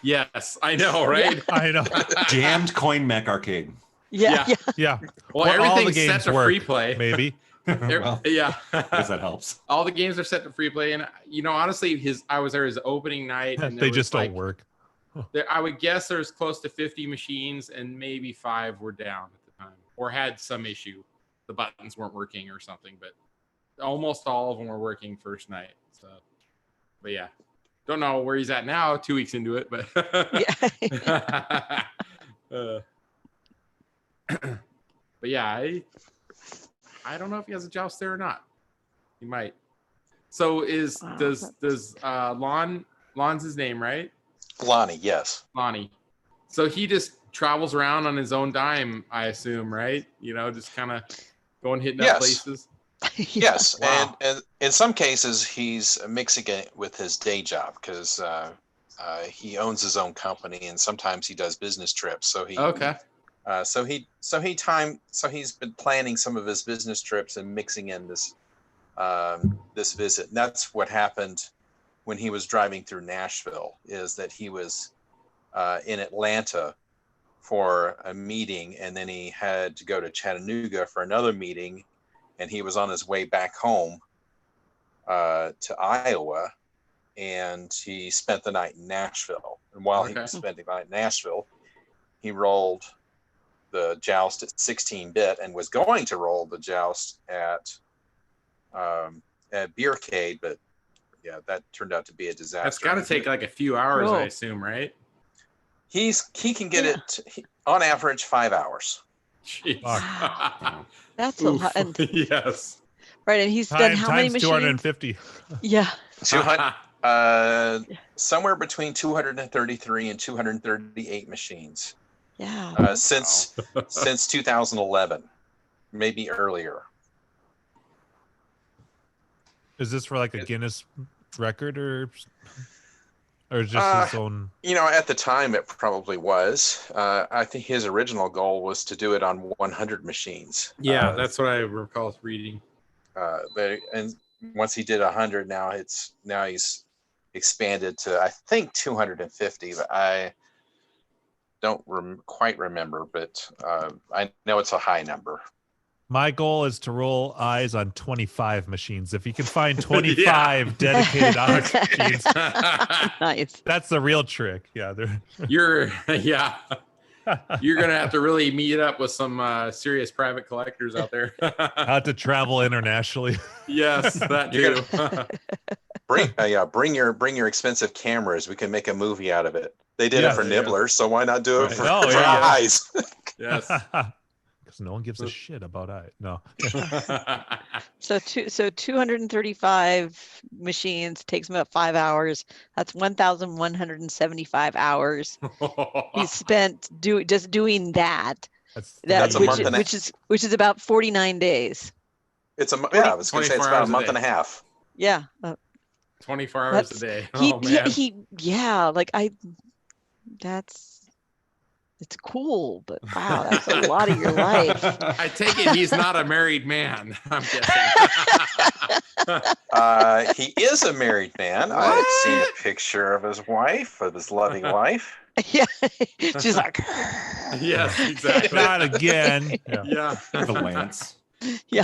Yes, I know, right? I know. Jammed Coin Mech Arcade. Yeah. Yeah. Well, all the everything's set games to work, free play. maybe. Well, Yeah. I guess that helps. All the games are set to free play, and honestly, I was there his opening night, and They just don't work. I would guess there's close to 50 machines, and maybe 5 were down at the time or had some issue. The buttons weren't working or something, but almost all of them were working first night. So, but yeah, don't know where he's at now. 2 weeks into it, but but yeah, I don't know if he has a joust there or not. He might. So does Lon's his name, right? Lonnie, yes. Lonnie. So he just travels around on his own dime, I assume, right? Just kind of going hitting up places. Yes. Wow. And in some cases he's mixing it with his day job because he owns his own company and sometimes he does business trips. So he's been planning some of his business trips and mixing in this visit. And that's what happened when he was driving through Nashville, is that he was in Atlanta for a meeting, and then he had to go to Chattanooga for another meeting, and he was on his way back home to Iowa, and he spent the night in Nashville. And while he was spending the night in Nashville, he rolled the joust at 16-bit and was going to roll the joust at Beercade, but yeah, that turned out to be a disaster. That's got to take like a few hours, I assume, right? He can get it on average 5 hours. Jeez. Wow. That's a lot. And, Yes. right, and he's done how many times machines? 250. Yeah. 200, Somewhere between 233 and 238 machines. Yeah. Since 2011, maybe earlier. Is this for like a Guinness record or just his own? You know, at the time it probably was. I think his original goal was to do it on 100 machines. Yeah, that's what I recall reading. And once he did 100, now he's expanded to I think 250. But I don't quite remember, but I know it's a high number. My goal is to roll eyes on 25 machines. If you can find 25 dedicated eyes machines, Nice. that's the real trick. Yeah, You're gonna have to really meet up with some serious private collectors out there. I have to travel internationally. Yes, that too. Bring your expensive cameras. We can make a movie out of it. They did it for Nibblers, so why not do it for eyes? Yes. Because no one gives a shit about eyes. No. So 235 machines takes him about 5 hours. That's 1,175 hours he spent just doing that. That's a month and which is about 49 days. It's I was going to say it's about a month and a half. Yeah. 24 hours a day. Oh man. It's cool, but wow, that's a lot of your life. I take it he's not a married man. I'm guessing. He is a married man. I've seen a picture of his wife, of his loving wife. Yeah, she's like, yes, exactly. Not again. Yeah. The Lance. Yeah.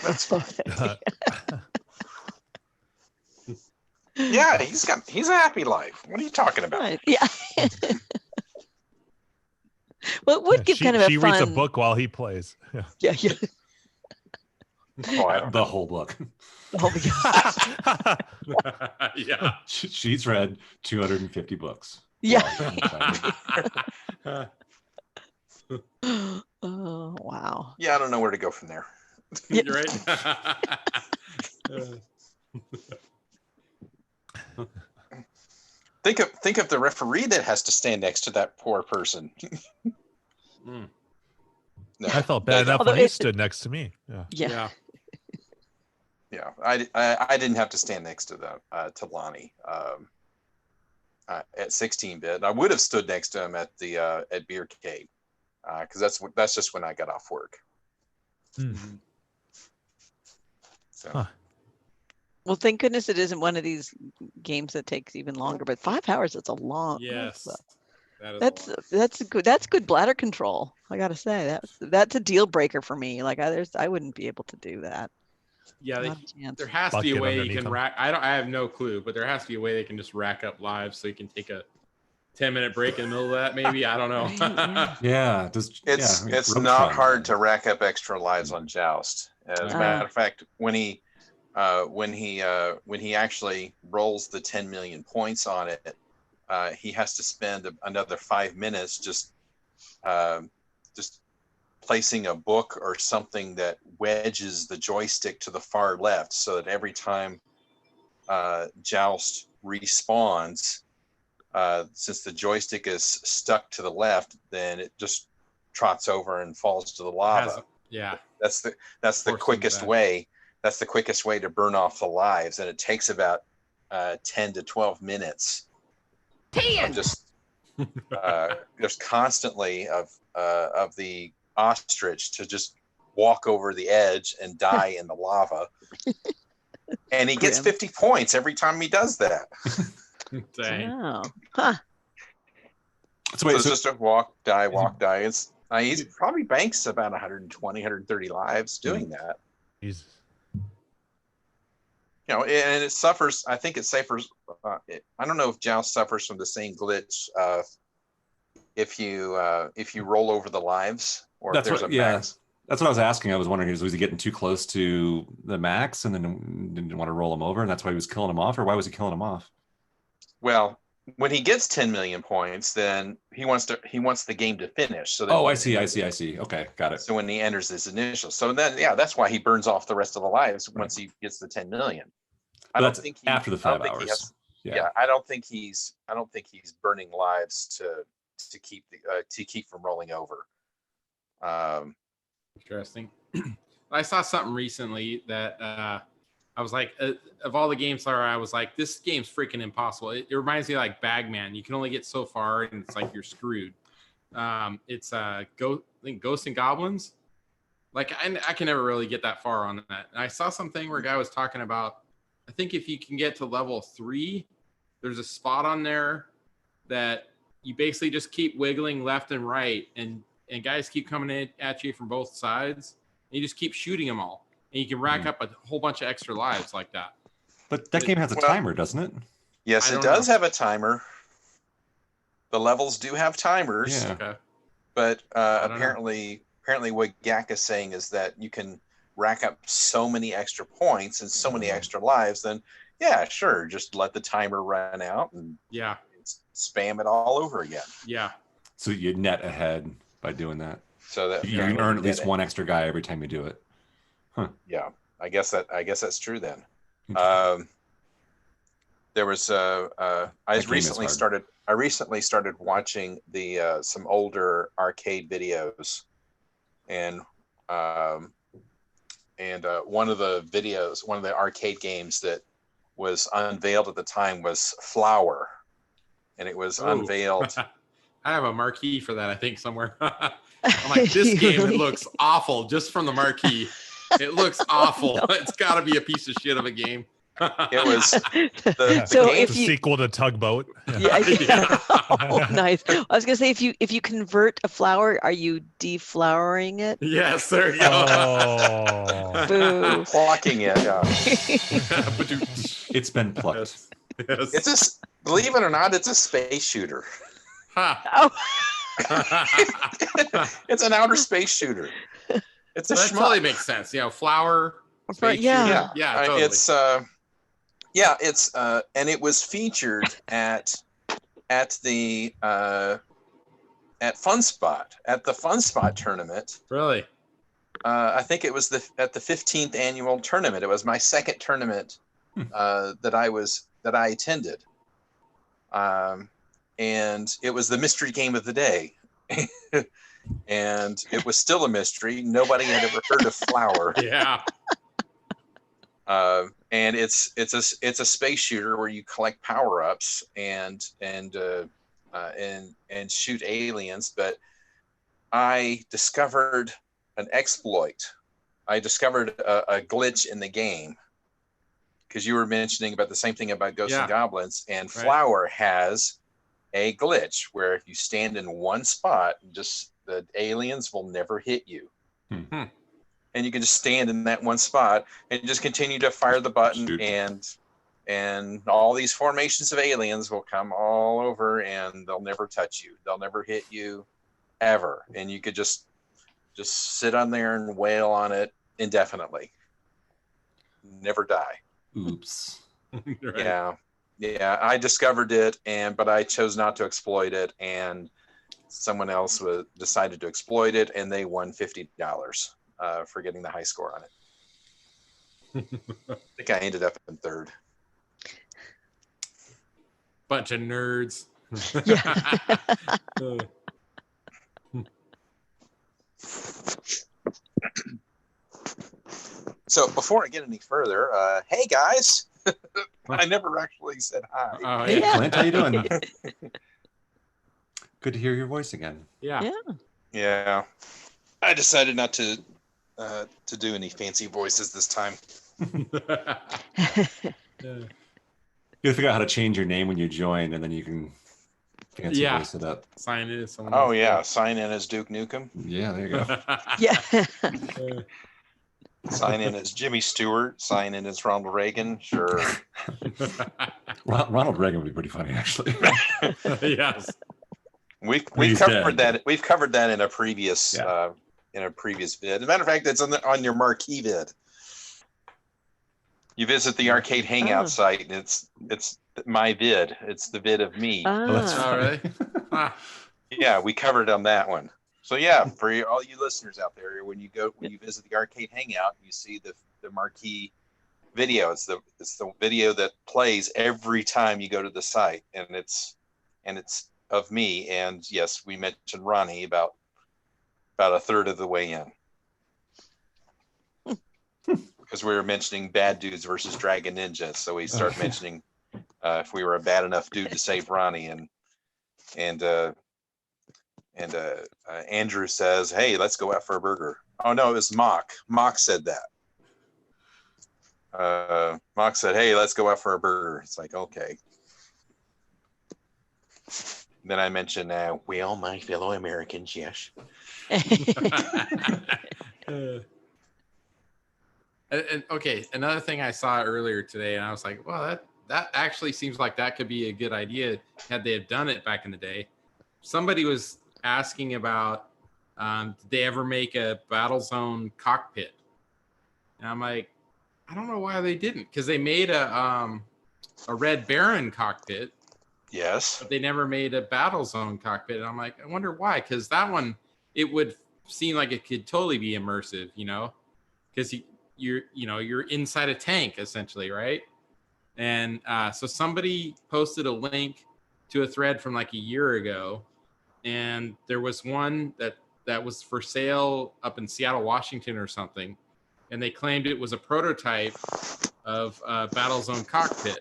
That's funny. Yeah, he's a happy life. What are you talking about? Right. Yeah. Well, it would give kind of a she fun. reads a book while he plays. Yeah. The whole book. Oh my God. Yeah. She's read 250 books. Yeah. Oh wow. Yeah, I don't know where to go from there. You're right. Think of the referee that has to stand next to that poor person. Mm. No, I felt bad enough when he stood next to me. Yeah. Yeah. I didn't have to stand next to Lonnie at 16-bit. I would have stood next to him at the at Beercade because that's just when I got off work. Mm-hmm. So. Huh. Well, thank goodness it isn't one of these games that takes even longer. But 5 hours, that's a long. Yes. That's good bladder control. I gotta say that's a deal breaker for me. Like I wouldn't be able to do that. Yeah, there has to be a way you can rack. I have no clue, but there has to be a way they can just rack up lives so you can take a 10-minute break in the middle of that. Maybe I don't know. Yeah, it's not hard to rack up extra lives on Joust. As a matter of fact, when he actually rolls the 10 million points on it, he has to spend another 5 minutes just placing a book or something that wedges the joystick to the far left, so that every time Joust respawns, since the joystick is stuck to the left, then it just trots over and falls to the lava. That's the quickest way. That's the quickest way to burn off the lives, and it takes about 10 to 12 minutes. Just there's constantly of the ostrich to just walk over the edge and die in the lava, and he gets 50 points every time he does that. Dang. Oh. Huh. So it's just a walk, die. It's he probably banks about 120, 130 lives doing that. Jesus. You know, and it suffers. I think it suffers. I don't know if Joust suffers from the same glitch if you roll over the lives, or if there's a max. That's what I was asking. I was wondering, was he getting too close to the max and then didn't want to roll him over, and that's why he was killing him off, or why was he killing him off? Well, when he gets 10 million points, then he wants the game to finish. So that Oh, I see. Okay, got it. So when he enters his initial, so then that's why he burns off the rest of the lives once he gets the 10 million. I don't think after the 5 hours. I don't think he's burning lives to keep from rolling over. Interesting. I saw something recently that I was like, of all the games I was like, this game's freaking impossible. It reminds me of like Bagman. You can only get so far, and it's like you're screwed. It's I think Ghosts and Goblins. Like I can never really get that far on that. And I saw something where a guy was talking about, I think if you can get to level 3, there's a spot on there that you basically just keep wiggling left and right, and guys keep coming at you from both sides. And you just keep shooting them all, and you can rack up a whole bunch of extra lives like that. But that game has a timer, doesn't it? Yes, it does have a timer. The levels do have timers. Yeah. Okay. But apparently what Gak is saying is that you can rack up so many extra points and so many extra lives, then sure, just let the timer run out and spam it all over again. Yeah. So you net ahead by doing that. So that you can earn at least one extra guy every time you do it. Huh. Yeah, I guess that's true then. There was I recently started watching the some older arcade videos, and one of the arcade games that was unveiled at the time was Flower, and it was unveiled. I have a marquee for that, I think, somewhere. I'm like, this game, it looks awful just from the marquee. It looks awful. No. It's got to be a piece of shit of a game. It was the sequel to Tugboat. Yeah. Oh, nice. I was gonna say, if you convert a flower, are you deflowering it? Yes, there you go. Boo. Plucking it. Yeah. It's been plucked. Yes. It's believe it or not, it's a space shooter. Oh. It's an outer space shooter. It's that totally makes sense. Flower. Space shooter. Yeah. Totally. It's and it was featured at the Fun Spot, at the Fun Spot tournament. Really? I think it was at the 15th annual tournament. It was my second tournament that I attended. And it was the mystery game of the day. And it was still a mystery. Nobody had ever heard of Flower. Yeah. And it's a space shooter where you collect power-ups and shoot aliens. But I discovered an exploit. I discovered a glitch in the game, because you were mentioning about the same thing about Ghosts and Goblins, and Flower has a glitch where if you stand in one spot, just the aliens will never hit you. Hmm. And you can just stand in that one spot and just continue to fire the button, and all these formations of aliens will come all over, and they'll never touch you. They'll never hit you ever. And you could just sit on there and wail on it indefinitely. Never die. Oops. Right. Yeah, I discovered it, but I chose not to exploit it, and someone else decided to exploit it, and they won $50 for getting the high score on it. I think I ended up in third. Bunch of nerds. Yeah. So before I get any further, hey guys. I never actually said hi. Oh, yeah. Clint, how you doing? Good to hear your voice again. Yeah. I decided not to do any fancy voices this time. You figure out how to change your name when you join, and then you can fancy voice it up. Sign in as someone. Oh yeah, sign in as Duke Nukem. Yeah, there you go. Yeah. Sign in as Jimmy Stewart. Sign in as Ronald Reagan. Sure. Ronald Reagan would be pretty funny, actually. Yes. We've covered that. We've covered that in a previous vid. As a matter of fact, it's on your marquee vid. You visit the arcade Hangout site, and my vid. It's the vid of me. Oh, that's Ah. Oh, funny. really? Ah, Yeah, we covered on that one. So yeah, for all you listeners out there, when you visit the arcade hangout, you see the marquee video. It's the video that plays every time you go to the site, and it's of me. And yes, we mentioned Ronnie about a third of the way in. Because we were mentioning bad dudes versus Dragon Ninja, so we start mentioning if we were a bad enough dude to save Ronnie, and Andrew says, "Hey, let's go out for a burger." Oh no, it was Mock. Mock said that. Mock said, "Hey, let's go out for a burger." It's like, okay. Then I mentioned, well, my fellow Americans, yes. and okay, another thing I saw earlier today, and I was like, well, that actually seems like that could be a good idea had they have done it back in the day. Somebody was asking about, did they ever make a Battlezone cockpit? And I'm like, I don't know why they didn't, because they made a Red Baron cockpit, Yes. but they never made a Battlezone cockpit. And I'm like, I wonder why, because that one, it would seem like it could totally be immersive, because you're inside a tank essentially, right? And so somebody posted a link to a thread from like a year ago, and there was one that was for sale up in Seattle, Washington or something, and they claimed it was a prototype of a Battlezone cockpit,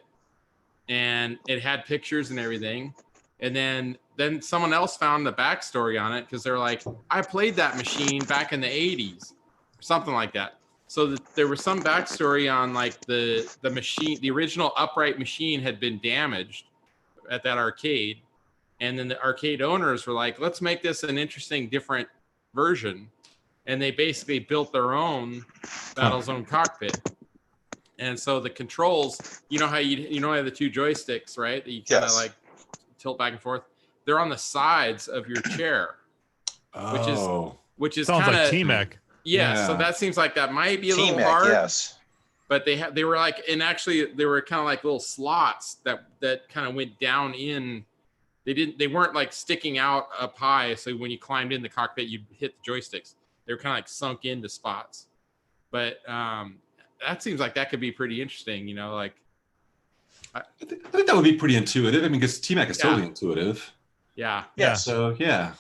and it had pictures and everything. And then someone else found the backstory on it, because they're like, I played that machine back in the 80s or something like that. So there was some backstory on like the machine, the original upright machine had been damaged at that arcade. And then the arcade owners were like, let's make this an interesting, different version. And they basically built their own Battlezone cockpit. And so the controls, how you have the two joysticks, right? That you kind of like tilt back and forth. They're on the sides of your chair, which is sounds kind like of T-Mech. Yeah, so that seems like that might be a little hard. Yes. But they were like, and actually they were kind of like little slots that kind of went down in. They weren't like sticking out up high, so when you climbed in the cockpit, you'd hit the joysticks. They were kind of like sunk into spots. But that seems like that could be pretty interesting, like. I think that would be pretty intuitive. I mean, because T-Mac is totally intuitive. Yeah. Yeah. So yeah.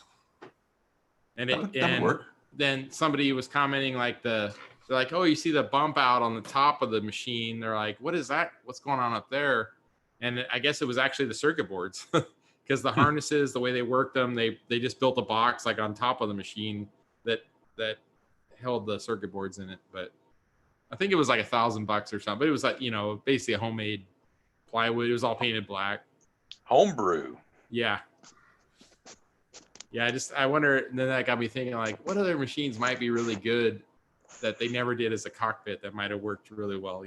And that would work. Then somebody was commenting like they're like, oh, you see the bump out on the top of the machine. They're like, what is that? What's going on up there? And I guess it was actually the circuit boards, because the harnesses, the way they worked them, they just built a box like on top of the machine that held the circuit boards in it. But I think it was like $1,000 or something. But it was like, basically a homemade plywood. It was all painted black. Homebrew. Yeah. Yeah, I wonder, and then that got me thinking, like, what other machines might be really good that they never did as a cockpit that might have worked really well,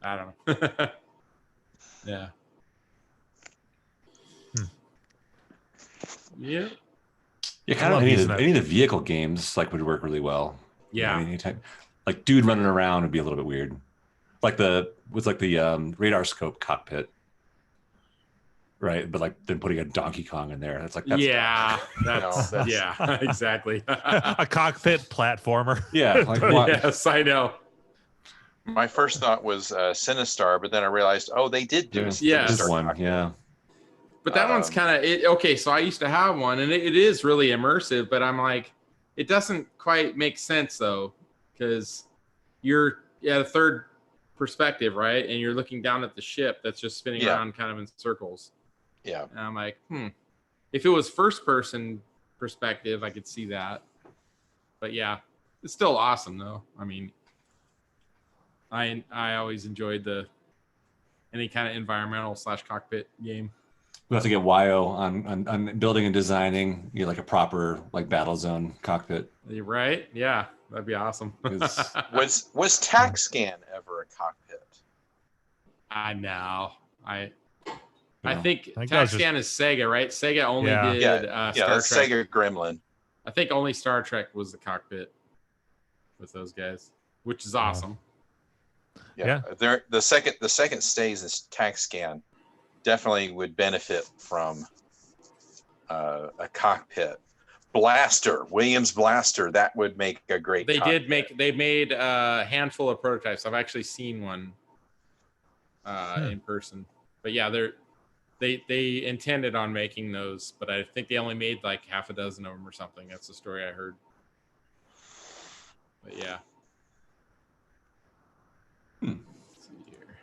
I don't know. Yeah. Yeah. Yeah, kind of any of the vehicle games like would work really well. Yeah. Anytime, like dude running around would be a little bit weird. Like the radar scope cockpit. Right, but like then putting a Donkey Kong in there, that's yeah, yeah, exactly. A cockpit platformer. Yeah, like yes, I know. My first thought was Sinistar, but then I realized, they did do a Sinistar one, cockpit. yeah. But that one's kind of okay. So I used to have one, and it is really immersive. But I'm like, it doesn't quite make sense though, because you're at a third perspective, right? And you're looking down at the ship that's just spinning around kind of in circles. Yeah. And I'm like, if it was first person perspective, I could see that. But yeah, it's still awesome though. I mean, I always enjoyed any kind of environmental / cockpit game. We'll have to get Wyo on building and designing like a proper like Battlezone cockpit. Right? Yeah, that'd be awesome. Was TaxScan ever a cockpit? I know. I think I think TaxScan is Sega, right? Sega only did Star that's Trek. Sega Gremlin. I think only Star Trek was the cockpit with those guys, which is awesome. Yeah. The second stage is TaxScan. definitely would benefit from a cockpit blaster, Williams blaster. That would make a great. They made a handful of prototypes. I've actually seen one in person. But yeah, they intended on making those, but I think they only made like half a dozen of them or something. That's the story I heard. But yeah. Let's see here.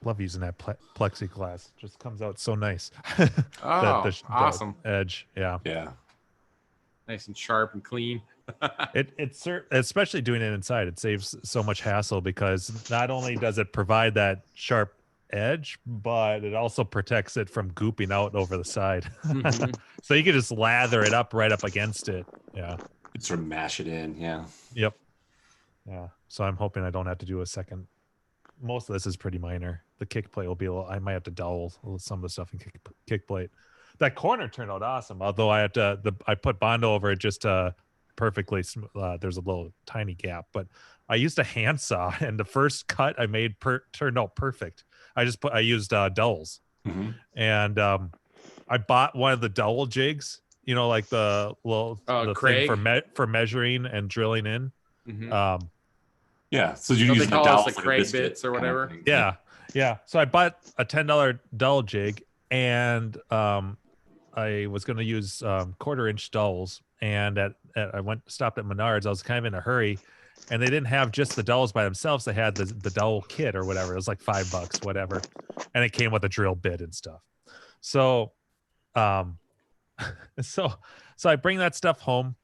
Love using that plexiglass. Just comes out so nice. Oh, awesome. The edge, yeah. Yeah. Nice and sharp and clean. It's especially doing it inside, it saves so much hassle because not only does it provide that sharp edge, but it also protects it from gooping out over the side. Mhm. So you can just lather it up right up against it. Yeah. You sort of mash it in. Yeah. Yep. Yeah. So I'm hoping I don't have to do a second. Most of this is pretty minor. The kick plate will be a little, I might have to dowel some of the stuff in kick plate. That corner turned out awesome. Although I put Bondo over it just to perfectly smooth. There's a little tiny gap, but I used a handsaw and the first cut I made turned out perfect. I used dowels, and I bought one of the dowel jigs, like the little thing for measuring and drilling in. Yeah, so you Don't use they the call us dowels the like a Craig biscuit bits or kind of whatever? thing. Yeah. So I bought a $10 dowel jig, and I was going to use 1/4-inch dowels, and I stopped at Menards. I was kind of in a hurry, and they didn't have just the dowels by themselves. They had the dowel kit or whatever. It was like $5, whatever, and it came with a drill bit and stuff. So, so I bring that stuff home,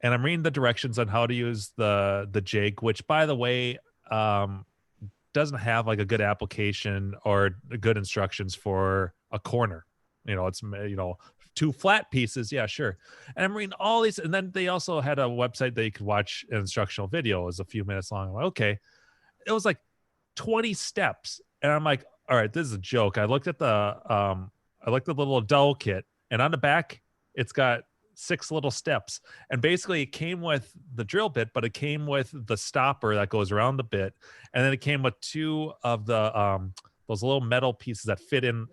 and I'm reading the directions on how to use the jig, which, by the way, doesn't have like a good application or good instructions for a corner. It's 2 flat pieces, yeah, sure. And I'm reading all these, and then they also had a website that you could watch an instructional video. It was a few minutes long. I'm like, okay. It was like 20 steps, and I'm like, all right, this is a joke. I looked at the little dowel kit, and on the back it's got 6 little steps, and basically it came with the drill bit, but it came with the stopper that goes around the bit, and then it came with 2 of the those little metal pieces that fit in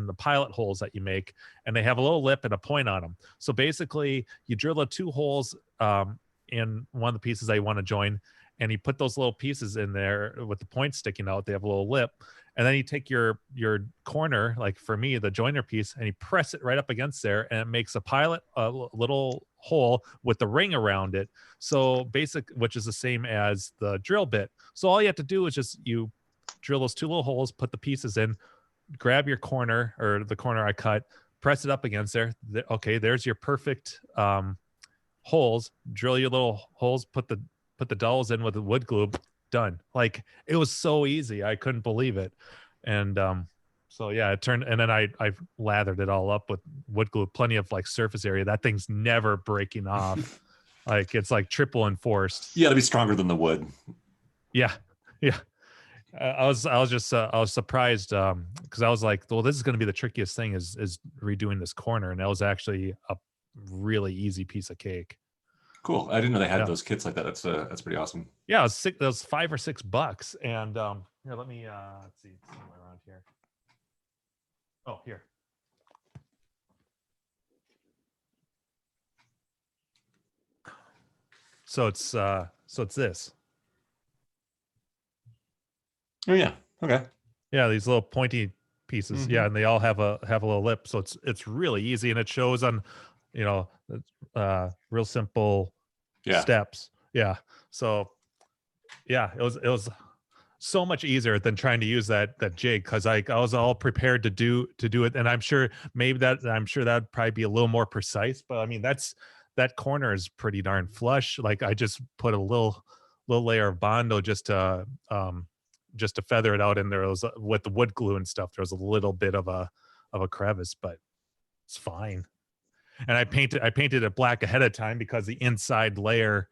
the pilot holes that you make, and they have a little lip and a point on them. So basically you drill the 2 holes in one of the pieces that you want to join, and you put those little pieces in there with the point sticking out. They have a little lip, and then you take your corner, like for me, the joiner piece, and you press it right up against there, and it makes a little hole with the ring around it. So which is the same as the drill bit. So all you have to do is just you drill those 2 little holes, put the pieces in, grab your corner, or the corner I cut, press it up against there. Okay, there's your perfect holes. Drill your little holes, put the dowels in with the wood glue, done. Like, it was so easy. I couldn't believe it. And so yeah, it turned, and then I lathered it all up with wood glue, plenty of like surface area. That thing's never breaking off. Like, it's like triple enforced. Yeah, to be stronger than the wood. Yeah. I was surprised because I was like, well, this is going to be the trickiest thing is redoing this corner, and that was actually a really easy piece of cake. Cool. I didn't know they had those kits like that. That's pretty awesome. Yeah, it was $5 or $6, and here, let me let's see, it's somewhere around here. Oh, here. So it's this. Oh yeah. Okay. Yeah, these little pointy pieces. Yeah, and they all have a little lip, so it's really easy, and it shows on, real simple steps. Yeah. So yeah, it was so much easier than trying to use that jig, because I was all prepared to do it, and I'm sure that'd probably be a little more precise, but I mean that corner is pretty darn flush. Like, I just put a little layer of Bondo just to feather it out, and there was, with the wood glue and stuff, there was a little bit of a crevice, but it's fine. And I painted it black ahead of time because the inside layer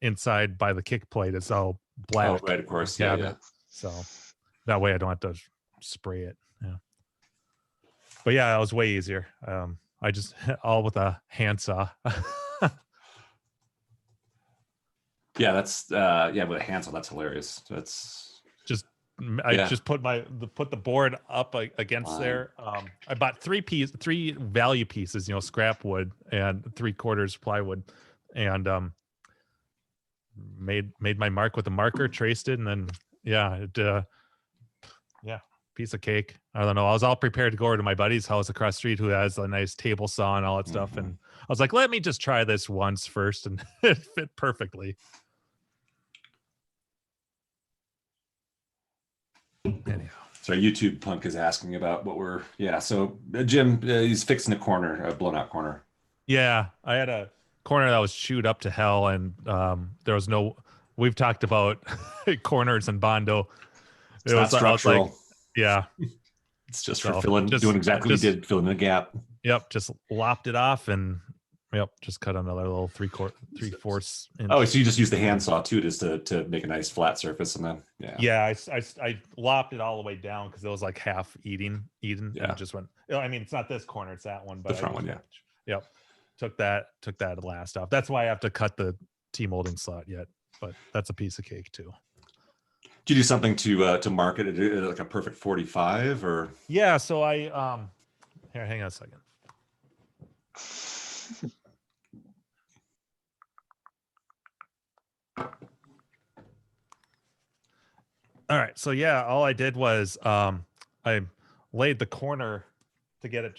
inside by the kick plate is all black. Oh, right, of course. Yeah. So that way I don't have to spray it. Yeah. But yeah, it was way easier. I just all with a handsaw. Yeah, that's with a handsaw, that's hilarious. That's just just put the board up against there. I bought three value pieces, scrap wood and 3/4 plywood, and made my mark with a marker, traced it, and then piece of cake. I don't know. I was all prepared to go over to my buddy's house across the street who has a nice table saw and all that stuff, and I was like, let me just try this once first, and it fit perfectly. Anyhow. So YouTube punk is asking about what we're so Jim, he's fixing a corner, a blown out corner. Yeah, I had a corner that was chewed up to hell, and there was no. We've talked about corners and Bondo. It's not structural. It's just for doing exactly what you did, filling the gap. Yep, just lopped it off and just cut another little 3/4 inch. Oh, so you just use the handsaw too, just to make a nice flat surface, and then I lopped it all the way down because it was like half eaten, and it just went. I mean, it's not this corner, it's that one, but the front one, Yep, took that last off. That's why I have to cut the T-molding slot yet, but that's a piece of cake too. Do you do something to market it like a perfect 45 or? Yeah, so I here, hang on a second. All right, so all I did was I laid the corner to get it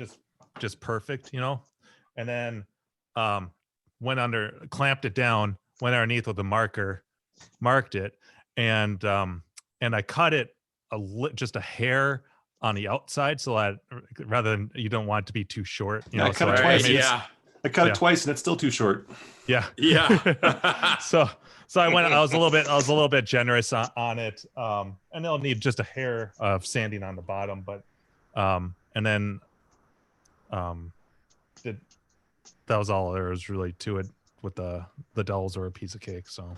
just perfect, and then clamped it down, went underneath with a marker, marked it, and I cut it just a hair on the outside, so that rather than, you don't want it to be too short. I cut it twice. I cut it twice, and it's still too short. Yeah. So I was a little bit generous on it, and it'll need just a hair of sanding on the bottom, but and then that was all there was really to it with the dowels, or a piece of cake. So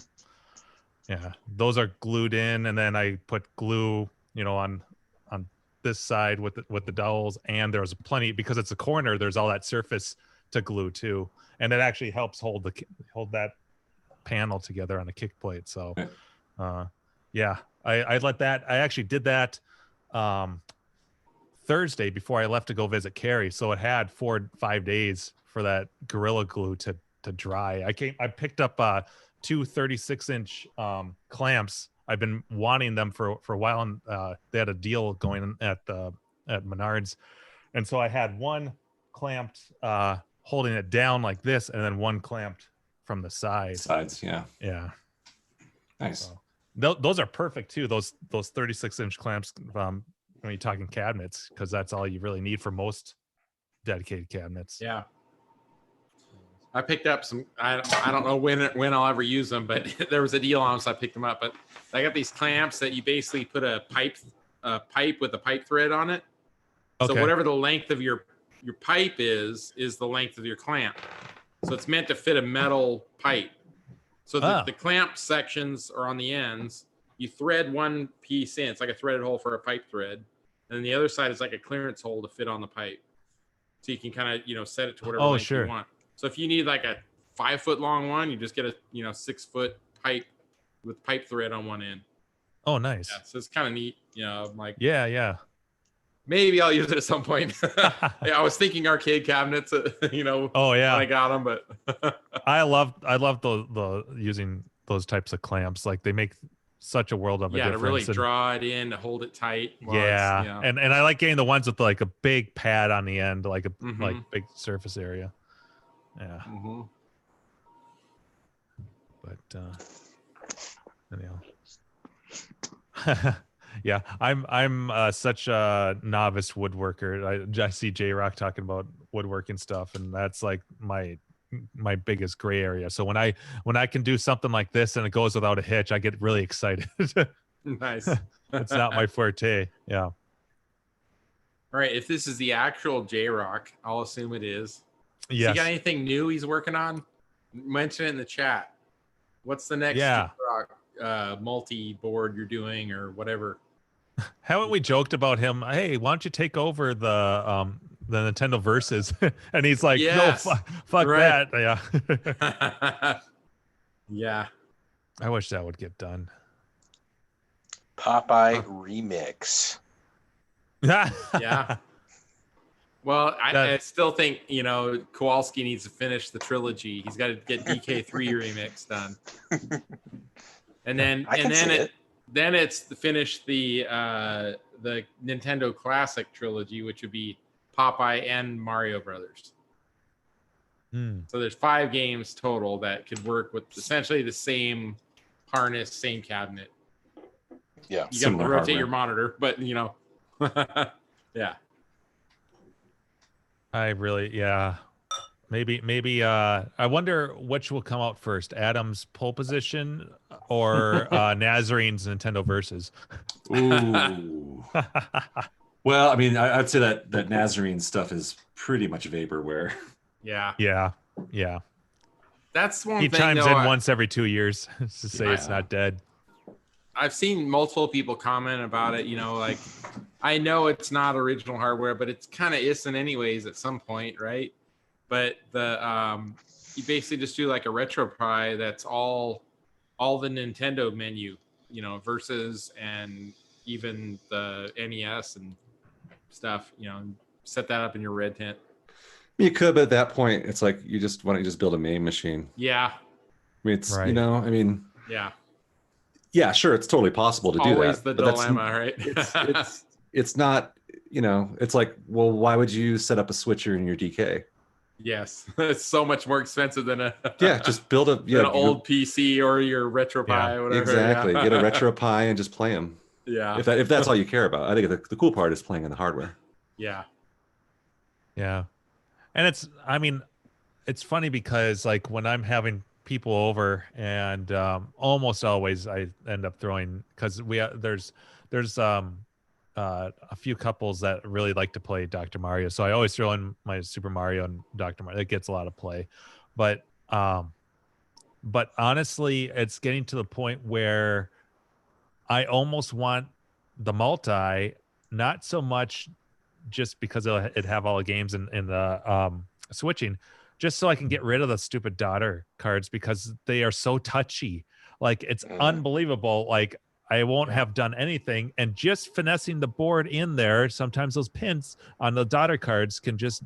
those are glued in, and then I put glue on this side with the dowels, and there's plenty, because it's a corner, there's all that surface to glue too, and it actually helps hold that panel together on the kick plate. So I actually did that Thursday before I left to go visit Carrie, so it had 4-5 days for that Gorilla Glue to dry. I picked up 2 36-inch clamps. I've been wanting them for a while, and they had a deal going at Menards, and so I had one clamped holding it down like this, and then one clamped from the sides. Nice. So, those are perfect too, those 36-inch clamps when you're talking cabinets, because that's all you really need for most dedicated cabinets. I picked up some. I don't know when I'll ever use them, but there was a deal on them, so I picked them up. But I got these clamps that you basically put a pipe with a pipe thread on it. So whatever the length of your pipe is the length of your clamp. So it's meant to fit a metal pipe. So the clamp sections are on the ends. You thread one piece in. It's like a threaded hole for a pipe thread, and then the other side is like a clearance hole to fit on the pipe. So you can kind of set it to whatever length you want. So if you need like a 5-foot long one, you just get a 6-foot pipe with pipe thread on one end. Oh, nice. So it's kind of neat. I'm like, maybe I'll use it at some point. I was thinking arcade cabinets. Oh yeah, when I got them, but I love the using those types of clamps. Like, they make such a world of a difference. To really draw it in, to hold it tight. And I like getting the ones with like a big pad on the end, like a like big surface area. But anyhow. I'm such a novice woodworker. I see J-Rock talking about woodworking stuff, and that's like my biggest gray area. So when I can do something like this and it goes without a hitch, I get really excited. Nice. It's not my forte. All right, if this is the actual J-Rock, I'll assume it is. Yes. Has he got anything new he's working on? Mention it in the chat. What's the next J-Rock multi-board you're doing, or whatever? Haven't we joked about him? Hey, why don't you take over the Nintendo Versus? And he's like, no, fuck that. Yeah. I wish that would get done. Popeye remix. Yeah. Well, I That- still think, Kowalski needs to finish the trilogy. He's got to get DK3 remix done. And then I can see it. then it's to finish the Nintendo Classic trilogy, which would be Popeye and Mario Brothers. Hmm. So there's 5 games total that could work with essentially the same harness, same cabinet. Yeah. You got to Similar rotate hardware. your monitor, but yeah. I really, yeah. Maybe I wonder which will come out first, Adam's pole position or Nazarene's Nintendo Versus. Ooh. Well, I mean, I'd say that Nazarene stuff is pretty much vaporware. Yeah. Yeah. That's one He thing chimes though, in once every 2 years to say it's Yeah. not dead. I've seen multiple people comment about it, like I know it's not original hardware, but it's kind of isn't anyways at some point, right? But you basically just do like a RetroPie that's all the Nintendo menu, versus and even the NES and stuff, set that up in your red tent. You could, but at that point, it's like why don't you just build a main machine? Yeah. I mean, it's Right. Yeah. Yeah, sure, it's totally possible to do Always that. the but dilemma, right? It's not, it's like, well, why would you set up a switcher in your DK? Yes. It's so much more expensive than Yeah, just build an an old PC or your RetroPie Yeah, or whatever. Exactly. Yeah. Get a RetroPie and just play them. Yeah. If that's all you care about. I think the cool part is playing in the hardware. Yeah. Yeah. And it's funny because like when I'm having people over and almost always I end up throwing, because there's a few couples that really like to play Dr. Mario, so I always throw in my Super Mario and Dr. Mario. It gets a lot of play, but honestly, it's getting to the point where I almost want the multi, not so much just because it have all the games in the switching, just so I can get rid of the stupid daughter cards because they are so touchy. Like it's unbelievable. Like I won't have done anything, and just finessing the board in there, sometimes those pins on the daughter cards can just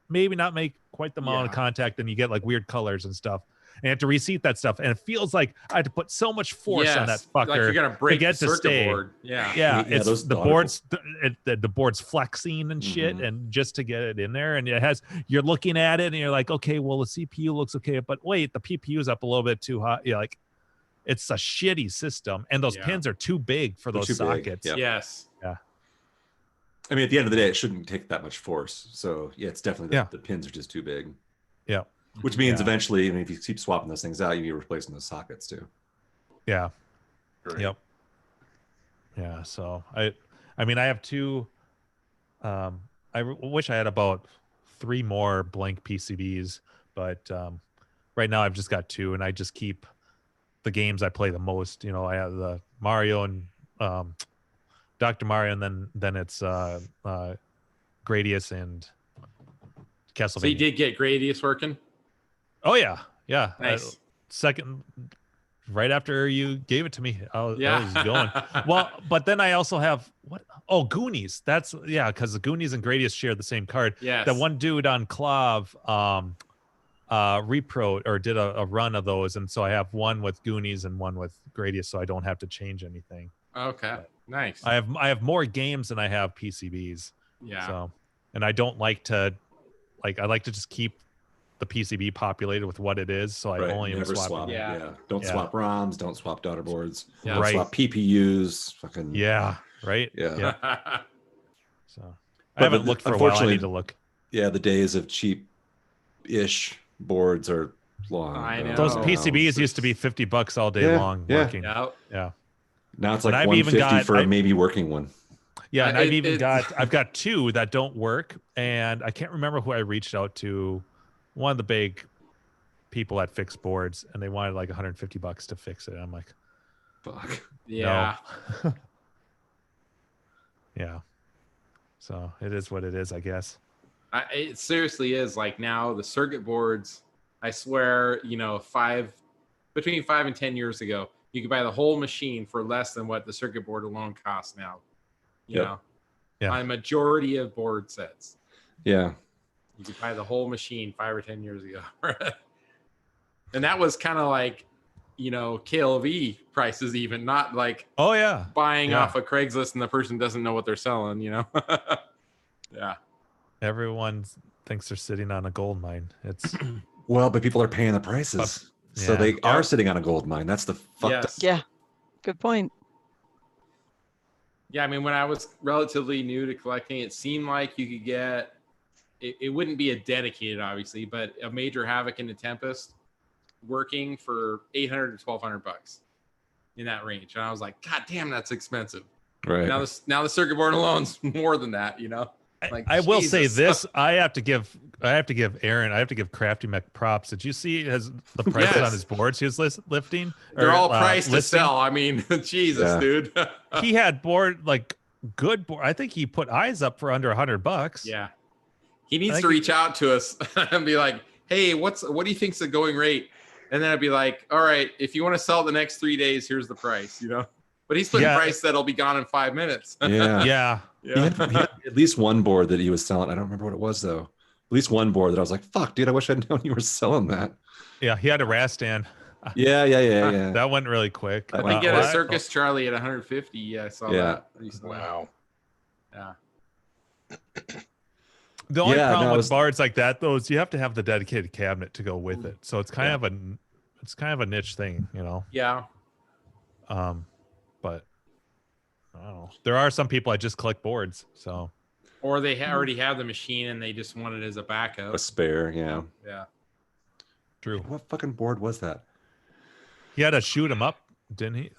maybe not make quite the amount of contact, and you get like weird colors and stuff. And you have to reseat that stuff, and it feels like I have to put so much force on that fucker like you're gonna break to get the to circuit stay. board. Yeah. Yeah, Yeah, it's those the daughter- board's the board's flexing and shit, Mhm. and just to get it in there, and you're looking at it and you're like, okay, well the CPU looks okay, but wait, the PPU is up a little bit too high. You're like, it's a shitty system, and those pins are too big for They're those too big, sockets. yep. Yes. I mean, at the end of the day, it shouldn't take that much force. So yeah, it's definitely the pins are just too big. Yeah. Which means Yeah. eventually, I mean, if you keep swapping those things out, you need replacing those sockets too. Yeah. Great. Yep. Yeah. So I mean, I have two. Wish I had about 3 more blank PCBs, but right now I've just got 2, and I just keep the games I play the most. You know, I have the Mario and Dr. Mario, and then it's Gradius and Castlevania. So you did get Gradius working? Oh yeah, yeah. Nice. Second, right after you gave it to me, I was going. Yeah. Well, but then I also have what? Oh, Goonies. That's because the Goonies and Gradius share the same card. Yes. That one dude on Clav repro or did a run of those, and so I have one with Goonies and one with Gradius, so I don't have to change anything. Okay. Nice. I have more games than I have PCBs. Yeah. So, and I don't like to I like to just keep the PCB populated with what it is, so I only Never swap. swap. Yeah. Yeah. Don't swap ROMs. Don't swap daughter boards. Yeah. Don't Right. swap PPUs. Fucking Yeah. Right. Yeah. So I But haven't looked for a while. I unfortunately- need to look. Yeah, the days of cheap-ish boards are long. I gone know. Those Oh, now. PCBs used to be $50 all day Yeah, long yeah. working. Yeah. Yeah. Now it's And like I've even 150 got- for a I- maybe working one. Yeah, and I've got 2 that don't work, and I can't remember who I reached out to. One of the big people at Fixed Boards, and they wanted like $150 to fix it. I'm like, Fuck. Yeah. yeah. So it is what it is, I guess. It seriously is like now the circuit boards. I swear, between 5 and 10 years ago, you can buy the whole machine for less than what the circuit board alone costs now. You Yep. know, Yeah. on a majority of board sets, Yeah. you could buy the whole machine 5 or 10 years ago. And that was kind of like, you know, KLV prices, even not like Oh yeah. buying Yeah. off of Craigslist and the person doesn't know what they're selling, you know? Yeah. Everyone thinks they're sitting on a gold mine. It's Well, but people are paying the prices. So yeah. they are Yep. sitting on a gold mine. That's the fucked up. Yes. Yeah. Good point. Yeah, I mean, when I was relatively new to collecting, it seemed like you could get it wouldn't be a dedicated, obviously, but a Major Havoc and a Tempest working for $800 to $1,200 in that range. And I was like, God damn, that's expensive. Right. Now the circuit board alone's more than that, you know. Like, I will say Jesus. this: I have to give Aaron, I have to give Crafty Mech props. Did you see the prices Yes. on his boards he was lifting? They're or, all priced to listing? sell. I mean, Jesus, Yeah. dude. He had good board. I think he put eyes up for under $100. Yeah. He needs think to he- reach out to us and be like, hey, what do you think's the going rate? And then I'd be like, all right, if you want to sell the next 3 days, here's the price, you know? But he's putting Yeah. price that'll be gone in 5 minutes. Yeah. Yeah. He had at least one board that he was selling. I don't remember what it was though. At least one board that I was like, fuck, dude, I wish I'd known you were selling that. Yeah. He had a Rastan. Yeah. That went really quick. I I think get Well, a Circus Charlie at 150. Yeah, I saw Yeah. that recently. Wow. Yeah. The only Yeah, problem no, with it's- bards like that, though, is you have to have the dedicated cabinet to go with it. So it's kind Yeah. of a niche thing, you know. Yeah. But I don't know. There are some people I just collect boards. So Or they already have the machine and they just want it as a backup. A spare, yeah. Yeah. true. What fucking board was that? He had to shoot him up, didn't he?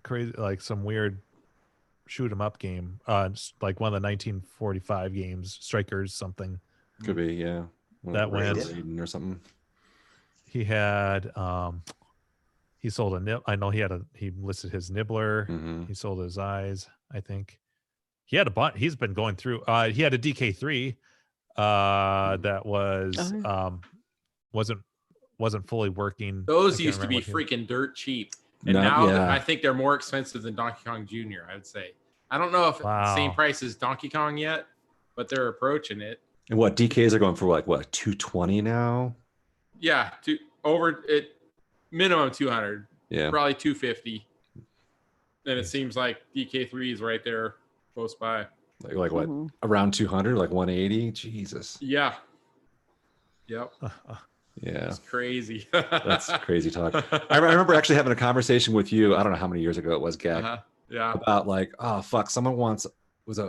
Crazy, like some weird shoot 'em up game. Like one of the 1945 games, Strikers something. Could be, yeah. That went- Raiden or something. He had he sold a nib. I know he listed his nibbler. Mhm. He sold his eyes, I think. He had a bunch. He's been going through. He had a DK3 that was Oh, wasn't fully working. Those I can't used to be remember what freaking dirt cheap. And No, now yeah. I think they're more expensive than Donkey Kong Jr., I would say. I don't know if it's the same Wow. price as Donkey Kong yet, but they're approaching it. And what DKs are going for like what 220 now? Yeah, over it minimum 200, Yeah. probably 250. And it seems like DK3 is right there close by. Like what? Mhm. Around 200, like 180? Jesus. Yeah. Yep. Yeah. It's crazy. That's crazy talk. I remember actually having a conversation with you. I don't know how many years ago it was, Gag, Uh-huh. Yeah. about like, oh fuck, someone wants was a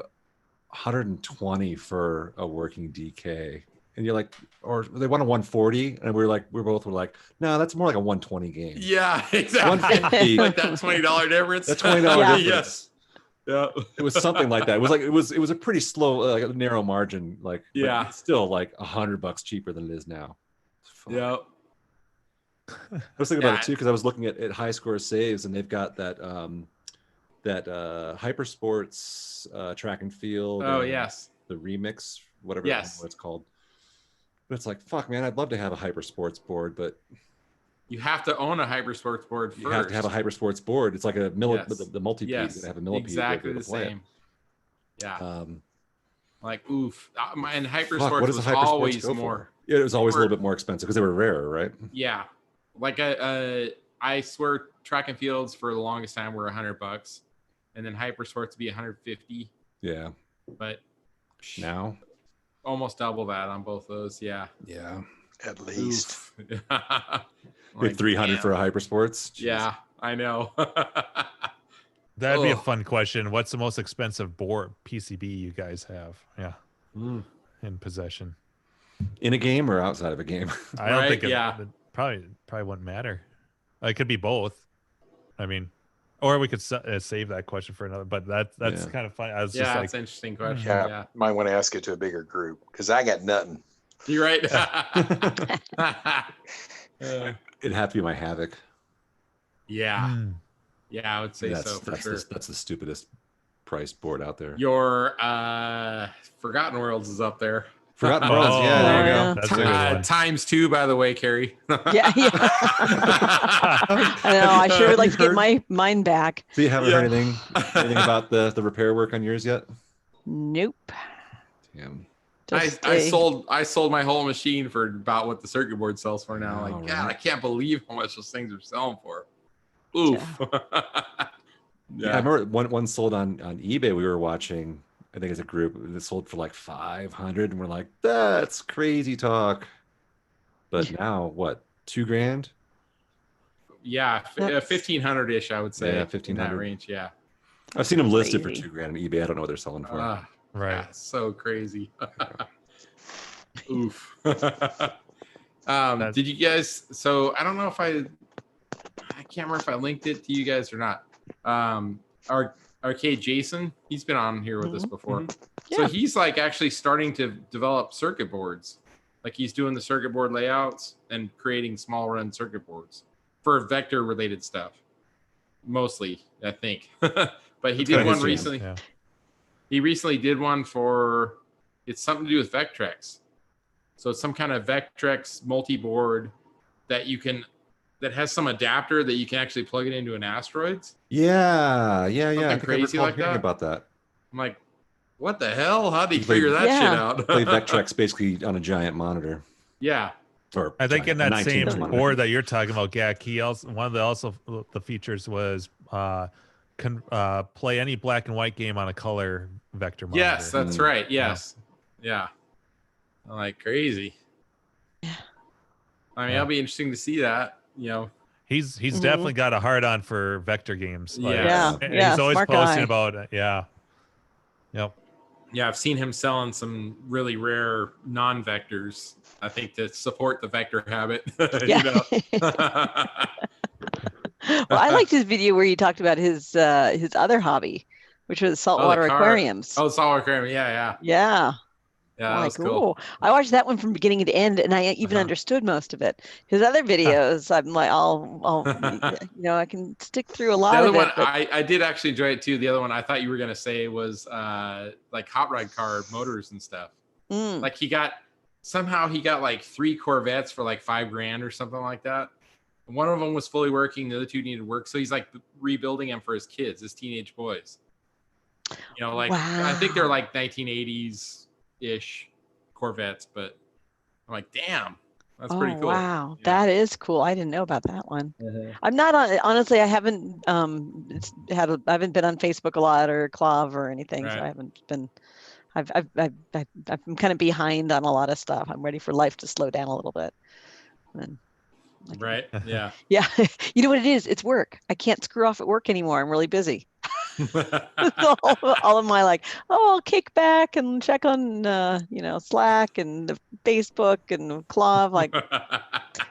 120 for a working DK, and you're like, or they want a 140, and we both were like, no, that's more like a 120 game. Yeah, exactly. 150. Like that $20 difference. That $20 Yeah. difference. Yes. Yeah. It was something like that. It was a pretty slow, like a narrow margin, like but Yeah. it's still like $100 cheaper than it is now. Fuck. Yeah. I was thinking about Yeah. it too because I was looking at high score saves, and they've got that Hyper Sports track and field. Oh, yes. The remix, whatever Yes. what it's called. But it's like, fuck, man, I'd love to have a Hyper Sports board, but You have to own a Hypersports board first. you have to have a Hyper Sports board. It's like a Yes. the multi-piece. Yes. You gotta have a millipede. Exactly to the play it. same. Yeah. Um, Like, oof. And fuck, Hypersports what does was a Hyper Sports always go more. for? Yeah, it was always a were- little bit more expensive because they were rarer, right? Yeah. Like, I swear track and fields for the longest time were $100. And then Hypersports would be 150. Yeah. But Now, almost double that on both those. Yeah. yeah, At least. Oof. like 300 damn. for a Hyper Sports. Jeez. Yeah, I know. That'd be a Ugh. fun question. What's the most expensive board PCB you guys have? Yeah, Mm. in possession. In a game or outside of a game? I don't Right, think yeah. it probably wouldn't matter. It could be both. I mean, or we could save that question for another. But that's Yeah. kind of funny. I was Yeah, just that's like, an interesting question. Yeah. Yeah. Might want to ask it to a bigger group because I got nothing. You're right. It'd have to be my Havoc. yeah. hmm. Yeah, I would say so for sure. That's the stupidest priced board out there. Your Forgotten Worlds is up there. Forgotten Worlds. Yeah, there you Yeah. go. That's a good one. Times 2, by the way, Carrie. Yeah, yeah. I know. I sure would like to get mine back. So you haven't heard anything about the repair work on yours yet? Nope. Damn. I sold my whole machine for about what the circuit board sells for now. Oh, Like, right. God, I can't believe how much those things are selling for. Oof. Yeah, I remember one sold on eBay. We were watching, I think as a group, that sold for like 500, and we're like, that's crazy talk. But now what? $2,000? Yeah, 1,500-ish, I would say. Yeah, in 1,500 that range. Yeah. I've seen them listed for Crazy. $2,000 on eBay. I don't know what they're selling for. Right. Yeah, so crazy. Oof. Did you guys? So I don't know if I can't remember if I linked it to you guys or not. Our Arcade Jason, he's been on here with us before. So Yeah. he's like actually starting to develop circuit boards. Like he's doing the circuit board layouts and creating small run circuit boards for vector related stuff. Mostly, I think. But he did one recently. Yeah. He recently did one for, it's something to do with Vectrex. So it's some kind of Vectrex multi-board that has some adapter that you can actually plug it into an asteroids. Yeah. I think crazy I recall like hearing that? about that. I'm like, what the hell? How did he Play- figure that Yeah. shit out? Play Vectrex basically on a giant monitor. Yeah. Or I think in giant, a that 19-inch same monitor. board that you're talking about, Gak, he also one of the features was can play any black and white game on a color vector monitor. Yes, that's right. Yes. Yeah. I'm like crazy. Yeah. I mean, it'll be interesting to see that, you know. He's definitely got a hard on for vector games. Like, Yeah. and Yeah, he's always smart posting guy. about it. Yeah. Yep. Yeah, I've seen him selling some really rare non-vectors, I think, to support the vector habit. Yeah. You know? Well, I liked his video where he talked about his other hobby, which was saltwater aquariums. Oh, saltwater aquarium. Yeah. Yeah. Yeah, I'm that like, was cool. ooh. I watched that one from beginning to end, and I even understood most of it. His other videos, I'm like, I can stick through a lot The other of one, it. But I did actually enjoy it too. The other one, I thought you were gonna say was like hot rod car motors and stuff. Like he got like 3 Corvettes for like $5,000 or something like that. One of them was fully working. The other 2 needed work, so he's like rebuilding them for his kids, his teenage boys. You know, like I think they're like 1980s ish Corvettes, but I'm like, damn, that's pretty cool. Wow, Yeah. that is cool. I didn't know about that one. I'm not on, honestly, I haven't I haven't been on Facebook a lot or Clav or anything, so Right. I haven't been. I'm kind of behind on a lot of stuff. I'm ready for life to slow down a little bit. And Right? Yeah. yeah, you know what it is? It's work. I can't screw off at work anymore. I'm really busy. all of my like, I'll kick back and check on Slack and the Facebook and Clav. Like,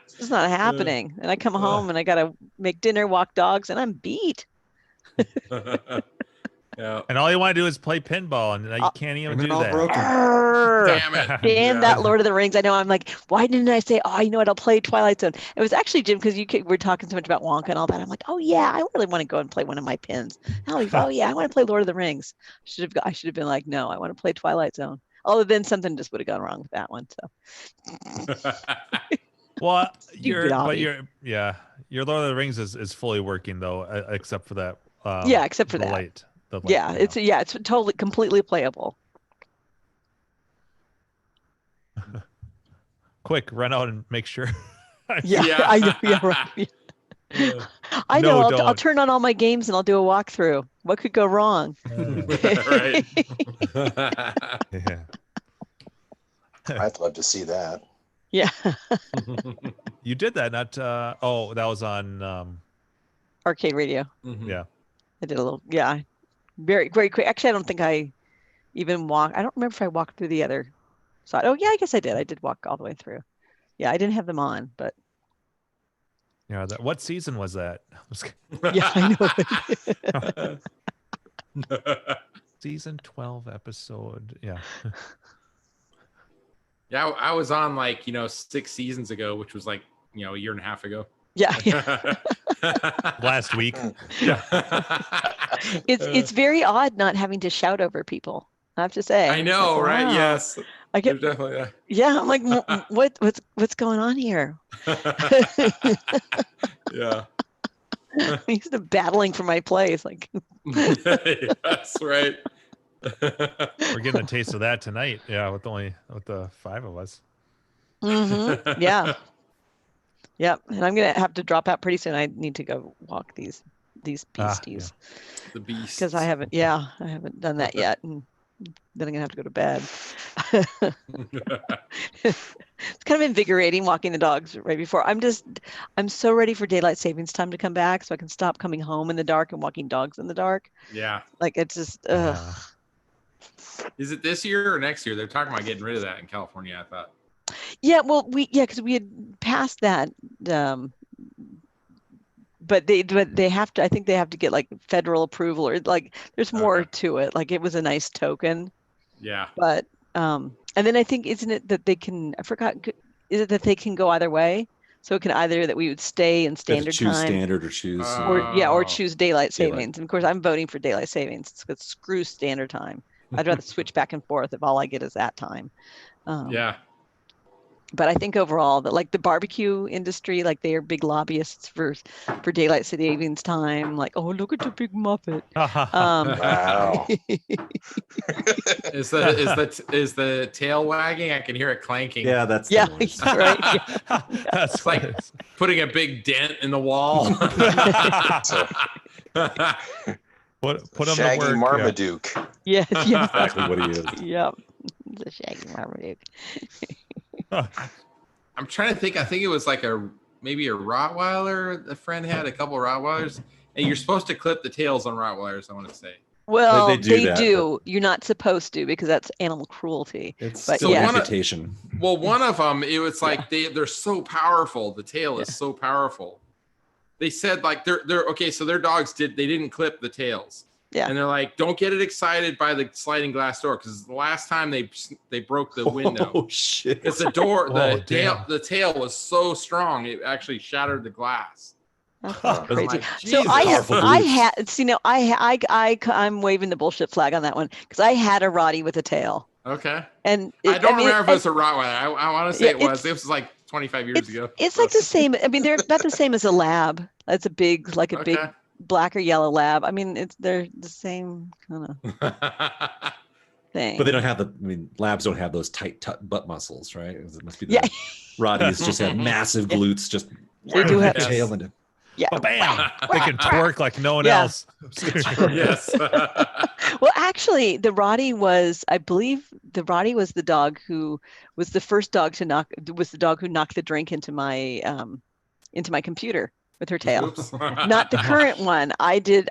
it's just not happening. And I come home and I gotta make dinner, walk dogs, and I'm beat. Yeah. And all you want to do is play pinball, and you can't even And do then all that. broken. Damn it. Damn that Lord of the Rings. I know. I'm like, why didn't I say, oh, you know what? I'll play Twilight Zone. It was actually, Jim, because we're talking so much about Wonka and all that. I'm like, oh, yeah, I really want to go and play one of my pins. Oh, yeah, I want to play Lord of the Rings. I should have been like, no, I want to play Twilight Zone. Although then something just would have gone wrong with that one. So Well, your hobby. Lord of the Rings is fully working though, except for that. yeah, except for the that. light. The light Yeah, panel. it's totally completely playable. Quick, run out and make sure. Yeah, Yeah. I know. Yeah, right. Yeah. I No, know. I'll don't. turn on all my games and I'll do a walkthrough. What could go wrong? Right. Yeah. I'd love to see that. Yeah. You did that, not that was on Arcade radio. Mhm. yeah. I did a little, yeah, very, very quick. Actually, I don't think I even walked. I don't remember if I walked through the other side. Oh, yeah, I guess I did. I did walk all the way through. Yeah, I didn't have them on, but Yeah, what season was that? yeah, I know. Season 12 episode. Yeah. Yeah, I was on 6 seasons ago, which was a year and a half ago. Yeah, yeah. Last week. It's very odd not having to shout over people. I have to say. I know, Like, right? wow. Yes. I get definitely. yeah. I'm like, what's going on here? Yeah. I'm used to battling for my place. Like, That's right. We're getting a taste of that tonight. Yeah, with the 5 of us. yeah, yep. And I'm gonna have to drop out pretty soon. I need to go walk these beasties The beast. because I haven't done that yet, and then I'm gonna have to go to bed. It's kind of invigorating walking the dogs right before. I'm so ready for daylight savings time to come back so I can stop coming home in the dark and walking dogs in the dark. Yeah. Like it's just Is it this year or next year? They're talking about getting rid of that in California, I thought. Yeah, well, because we had passed that, but they have to. I think they have to get like federal approval, or like there's more to it. Like it was a nice token, Yeah. but and then I think isn't it that they can? I forgot. Is it that they can go either way? So it can either that we would stay in You have to standard choose time, standard or choose. or choose daylight Daylight. savings. And of course, I'm voting for daylight savings because screw standard time. I'd rather switch back and forth if all I get is that time. Yeah. But I think overall that like the barbecue industry, like they are big lobbyists for daylight savings time. Like, oh, look at the big Muppet. Wow. Is the tail wagging? I can hear it clanking. Yeah, that's Yeah, the noise. right. Yeah. That's It's like putting a big dent in the wall. put him Shaggy to work. Marmaduke. Yes, yes. Exactly what he is. Yep. The Shaggy Marmaduke. I'm trying to think. I think it was like maybe a Rottweiler. A friend had a couple of Rottweilers, and you're supposed to clip the tails on Rottweilers. I want to say. Well, They do that, You're not supposed to because that's animal cruelty. It's But still yeah. amputation. Well, one of them, it was like they're so powerful. The tail is so powerful. They said like they're okay. So their dogs didn't clip the tails. Yeah. And they're like, don't get it excited by the sliding glass door because the last time they broke the window. Oh shit! It's the door. Damn. The tail was so strong it actually shattered the glass. That's crazy. like, So Jesus. Powerful I beliefs. had, see, no, I'm waving the bullshit flag on that one because I had a Rottie with a tail, Okay. and I don't remember if it was it- a Rottweiler. I want to say Yeah, it was. it's- It was like 25 years ago. it's like the same. I mean, they're about the same as a lab. It's a big, big Okay. black or yellow lab. I mean, they're the same kind of thing. But they don't have labs don't have those tight butt muscles, right? It must be the Yeah. Rotties just have massive glutes. Just They do have- tail into. Yeah. Bam! They can twerk like no one Yeah. else. Yes. Well, actually, the Rottie was, I believe, the Rottie was the dog who was the first dog to knock. Was the dog who knocked the drink into my computer with her tail. Oops. Not the current one. I did.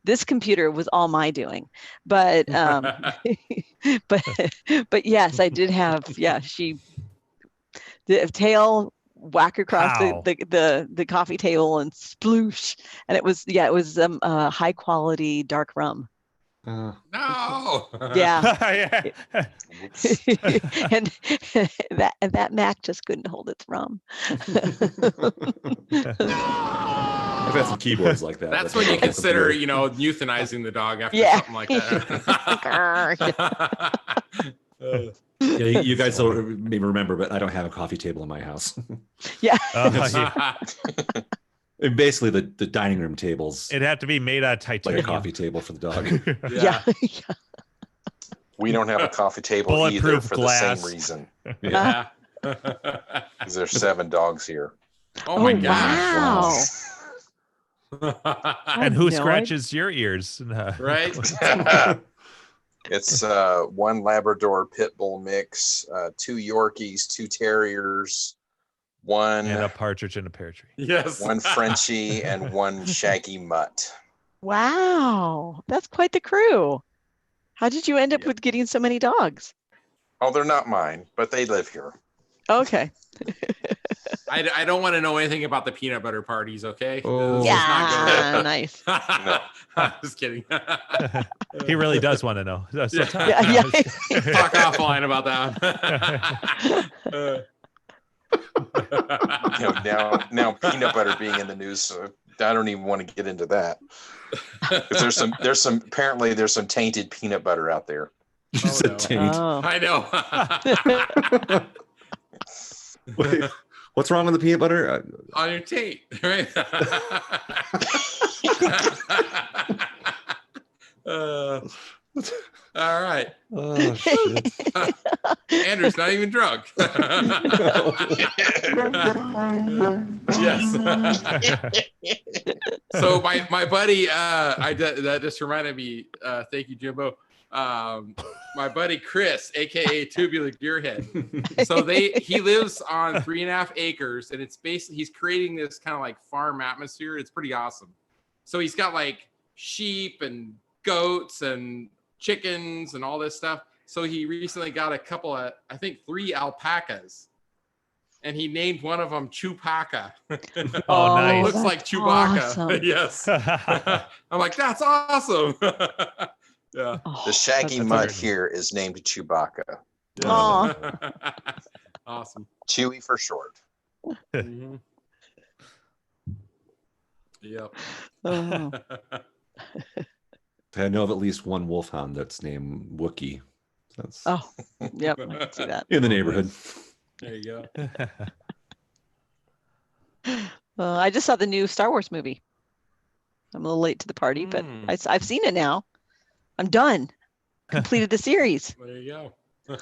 This computer was all my doing, but but yes, I did have. Yeah, the tail whack across How? the coffee table and sploosh, and it was high quality dark rum. No. Yeah. Yeah. and that Mac just couldn't hold its rum. I've had some keyboards like that. That's when you consider, euthanizing the dog after Yeah. something like that. Yeah, you guys don't maybe remember, but I don't have a coffee table in my house. Yeah. Yeah. And basically, the dining room table's It'd have to be made out of like a titanium. coffee table for the dog. Yeah. We don't have a coffee table either Bulletproof for glass. the same reason. Yeah. Because there's 7 dogs here. Oh my Oh, gosh. wow. And who No, scratches your ears? Right? It's 1 Labrador pit bull mix, 2 Yorkies, 2 Terriers, And a one partridge in a pear tree. Yes. Frenchie, and 1 Shaggy Mutt. Wow, that's quite the crew. How did you end up with getting so many dogs? Oh, they're not mine, but they live here. Okay. I don't want to know anything about the peanut butter parties, okay? Oh. This is not Yeah, nice. good. Just kidding. He really does want to know. That's Yeah. Yeah, yeah. Talk offline about that one. Now peanut butter being in the news, so I don't even want to get into that. 'Cause there's some tainted peanut butter out there. You Oh, said no. taint. Oh. I know. Wait, what's wrong with the peanut butter? On your taint, right? All right. Oh shit. Andrew's not even drunk. Yes. So my buddy, that just reminded me. Thank you, Jimbo. My buddy Chris, aka Tubular Gearhead. So he lives on 3.5 acres, and it's basically he's creating this kind of like farm atmosphere. It's pretty awesome. So he's got like sheep and goats and chickens and all this stuff. So he recently got a couple of, I think 3 alpacas, and he named one of them Chewbacca. Oh, nice. Looks like Chewbacca. Awesome. Yes. I'm like, that's awesome. Yeah. Oh, The shaggy that's mutt weird. here is named Chewbacca. Aw. Awesome. Chewy for short. Mhm. Yep. Oh. I know of at least one wolfhound that's named Wookie. That's Oh, yep, I can see that. in the neighborhood. There you go. I just saw the new Star Wars movie. I'm a little late to the party, but I've seen it now. I'm done. Completed the series. There you go.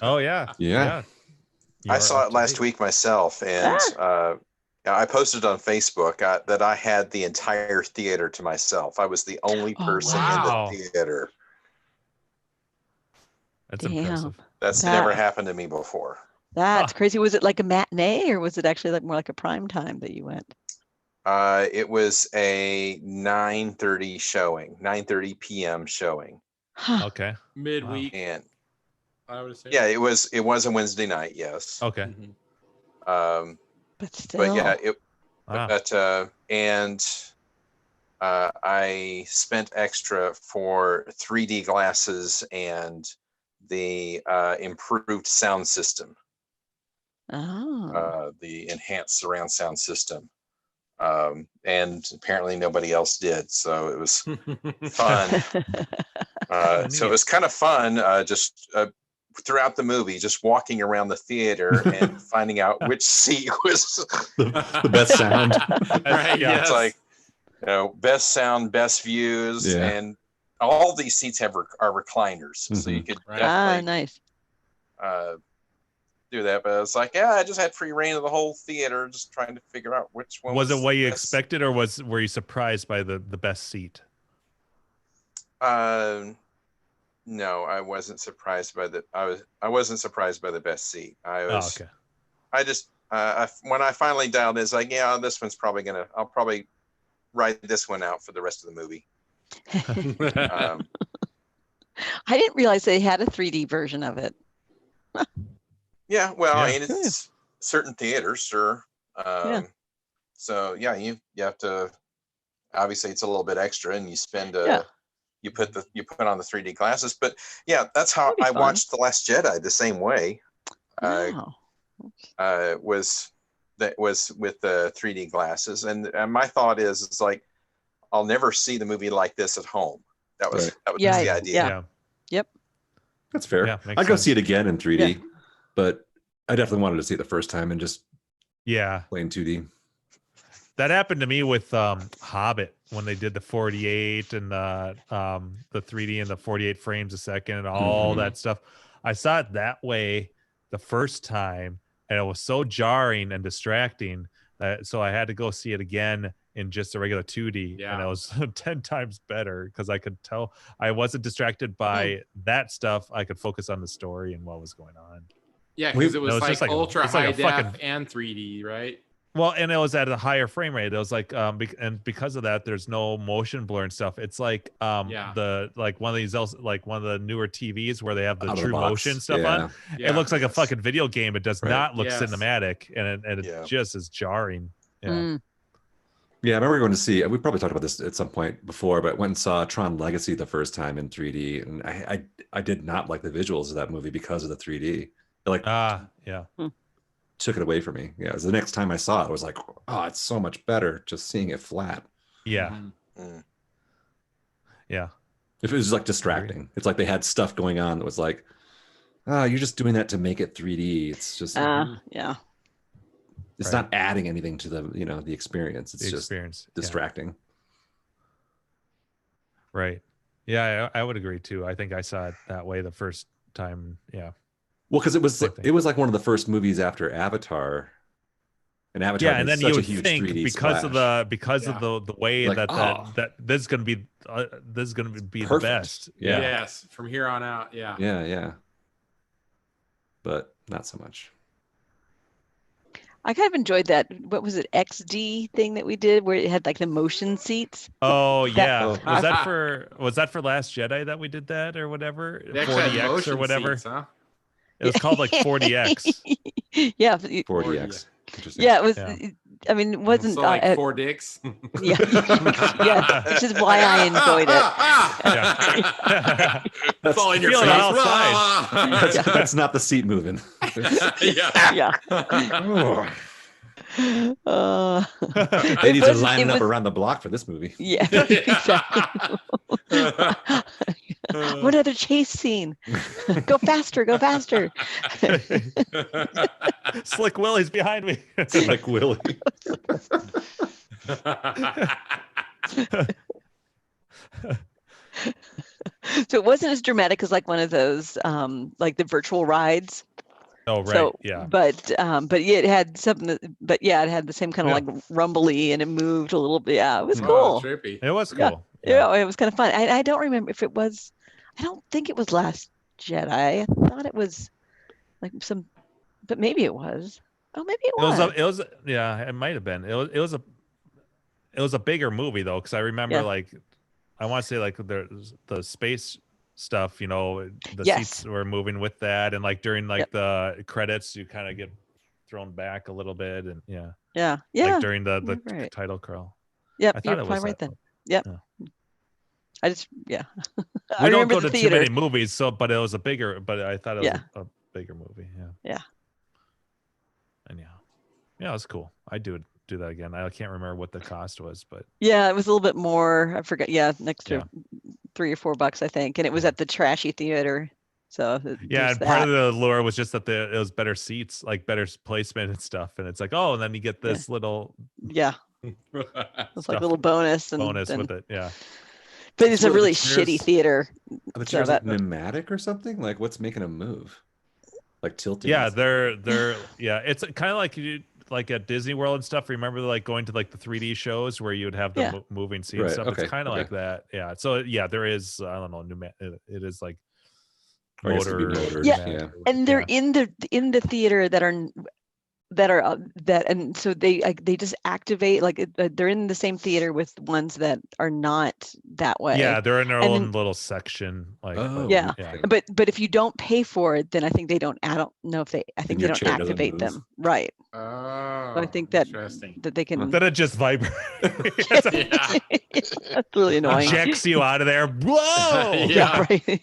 Oh yeah. Yeah. I saw it last week myself, and I posted on Facebook that I had the entire theater to myself. I was the only Oh, person wow. in the theater. That's Damn. impressive. That's That- never happened to me before. That's crazy. Was it like a matinee or was it actually like more like a prime time that you went? It was a 9:30 showing, 9:30 p.m. showing, Huh. Okay. Midweek, and I would say. yeah, it was a Wednesday night. Yes. Okay. Mhm. But still. But yeah, Wow. I spent extra for 3D glasses and the improved sound system, Oh. the enhanced surround sound system. And apparently nobody else did. So it was fun. So it was kind of fun just throughout the movie, just walking around the theater and finding out which seat was The best sound. Right. Yeah, Yes. it's like, best sound, best views, Yeah. and all these seats are recliners, so you could Right. Ah, definitely nice. do that. But it's like, yeah, I just had free reign of the whole theater, just trying to figure out which one Was it what you best. expected, or were you surprised by the best seat? No, I wasn't surprised by I wasn't surprised by the best seat. Oh, okay. I just when I finally dialed in, it's like, yeah, this one's I'll probably write this one out for the rest of the movie. I didn't realize they had a 3D version of it. Yeah, well, I Yeah. mean, it's certain theaters, sure. Yeah. So yeah, you have to. Obviously, it's a little bit extra, and you spend Yeah. you put on the 3D glasses. But yeah, that's how That'd be I fun. watched The Last Jedi the same way. Wow. Was with the 3D glasses, and my thought is, it's like, I'll never see the movie like this at home. That was Yeah, the idea. yeah. Yep. That's fair. Yeah, makes I'd go sense. see it again in 3D, but I definitely wanted to see it the first time and just Yeah. play in 2D. That happened to me with Hobbit when they did the 48 and the 3D and the 48 frames a second and all Mhm. that stuff. I saw it that way the first time, and it was so jarring and distracting that so I had to go see it again in just a regular 2D, Yeah. and it was 10 times better because I could tell I wasn't distracted by that stuff. I could focus on the story and what was going on. Yeah, because it was was like just like ultra it's like high a def fucking- and 3D, right? Well, and it was at a higher frame rate. It was like, and because of that, there's no motion blur and stuff. It's like, Yeah. one of these else, like one of the newer TVs where they have the Out of true box. motion stuff Yeah. on. Yeah. It looks like a Yes. fucking video game. It does Right. not look Yes. cinematic, and it Yeah. just is jarring. Yeah. Mm. Yeah, I remember going to see. We probably talked about this at some point before, but went and saw Tron Legacy the first time in 3D, and I did not like the visuals of that movie because of the 3D. It like Yeah. took it away from me. Yeah, so the next time I saw it, I was like, oh, it's so much better just seeing it flat. Yeah. Mhm. Yeah. If it was like distracting, it's like they had stuff going on that was like, you're just doing that to make it 3D. It's just Yeah. it's Right. not adding anything to the the experience. It's The just experience. distracting. Right. Yeah, I would agree too. I think I saw it that way the first time. Yeah. Well, because Same thing. it was like one of the first movies after Avatar, and Avatar Yeah, and made then such you a would huge think 3D because of splash. the way Like, that this is gonna be the Perfect. best. Yeah. Yes, from here on out. Yeah. Yeah. But not so much. I kind of enjoyed that. What was it, XD thing that we did where it had like the motion seats? Oh yeah. Oh. Was that for Last Jedi that we did that or whatever? They actually had 40X motion or whatever. seats, huh? It was called like 40X. Yeah. 4DX. Interesting. Yeah, it was. Yeah. I mean, it wasn't. So like 4 dicks. Yeah, yeah, which is why I enjoyed it. Yeah. That's all in your Feeling face. outside. That's not the seat moving. Yeah. Yeah. They need to was- line it it up was- around the block for this movie. Yeah, exactly. What other chase scene? Go faster, go faster. Slick Willie's behind me. It's like Willie. So it wasn't as dramatic as like one of those like the virtual rides. Oh right, So, yeah. But yeah, it had something it had the same kind of Yeah. like rumbly and it moved a little bit. Yeah, it was Oh, cool. trippy. It was Yeah. cool. Yeah, it was kind of fun. I don't remember if it was, I don't think it was Last Jedi. I thought it was like but maybe it was. Oh, maybe it was. It was yeah, it might have been. It was a bigger movie though, because I remember Yeah. like I want to say like the space stuff, the Yes. seats were moving with that, and like during like Yep. the credits you kind of get thrown back a little bit, and yeah, Yeah. Yeah. like during the you're right. title crawl. Yep. I You're thought it probably was right that. then. Yep. Yeah. I just, yeah. I We don't remember go the to too theater. many movies, but it was a bigger. But I thought it was Yeah. a bigger movie. Yeah. Yeah. And yeah, it was cool. I do that again. I can't remember what the cost was, but Yeah, it was a little bit more. I forgot. Yeah, an extra Yeah. $3 or $4, I think, and it was Yeah. at the trashy theater. So yeah, there's and part that. of the lure was just that it was better seats, like better placement and stuff. And it's like, oh, and then you get this little Yeah, it's like stuff a little bonus and bonus then, with it. Yeah. but it's a So the really chairs- shitty theater. Are the So chairs like that- pneumatic or something? Like what's making them move? Like tilting? Yeah, and stuff? they're yeah. It's kind of like you like at Disney World and stuff. Remember like going to like the 3D shows where you would have the Yeah. moving seat Right, and stuff. okay, It's kind of okay. like that. Yeah. So yeah, there is I don't know, it is like Or I guess it'd be motor. motored, Yeah, yeah. And they're in the theater that are and so they just activate like they're in the same theater with ones that are not that way. Yeah, they're in their And own then- little section. Like Oh, Yeah. yeah. But if you don't pay for it, then I think they don't. I don't know if they. I think they your don't chair doesn't activate move? them. Right. Oh, I think that interesting. that they can. Then it just vibrates. Yeah. That's really annoying. Ejects you out of there. Whoa! Yeah. Right.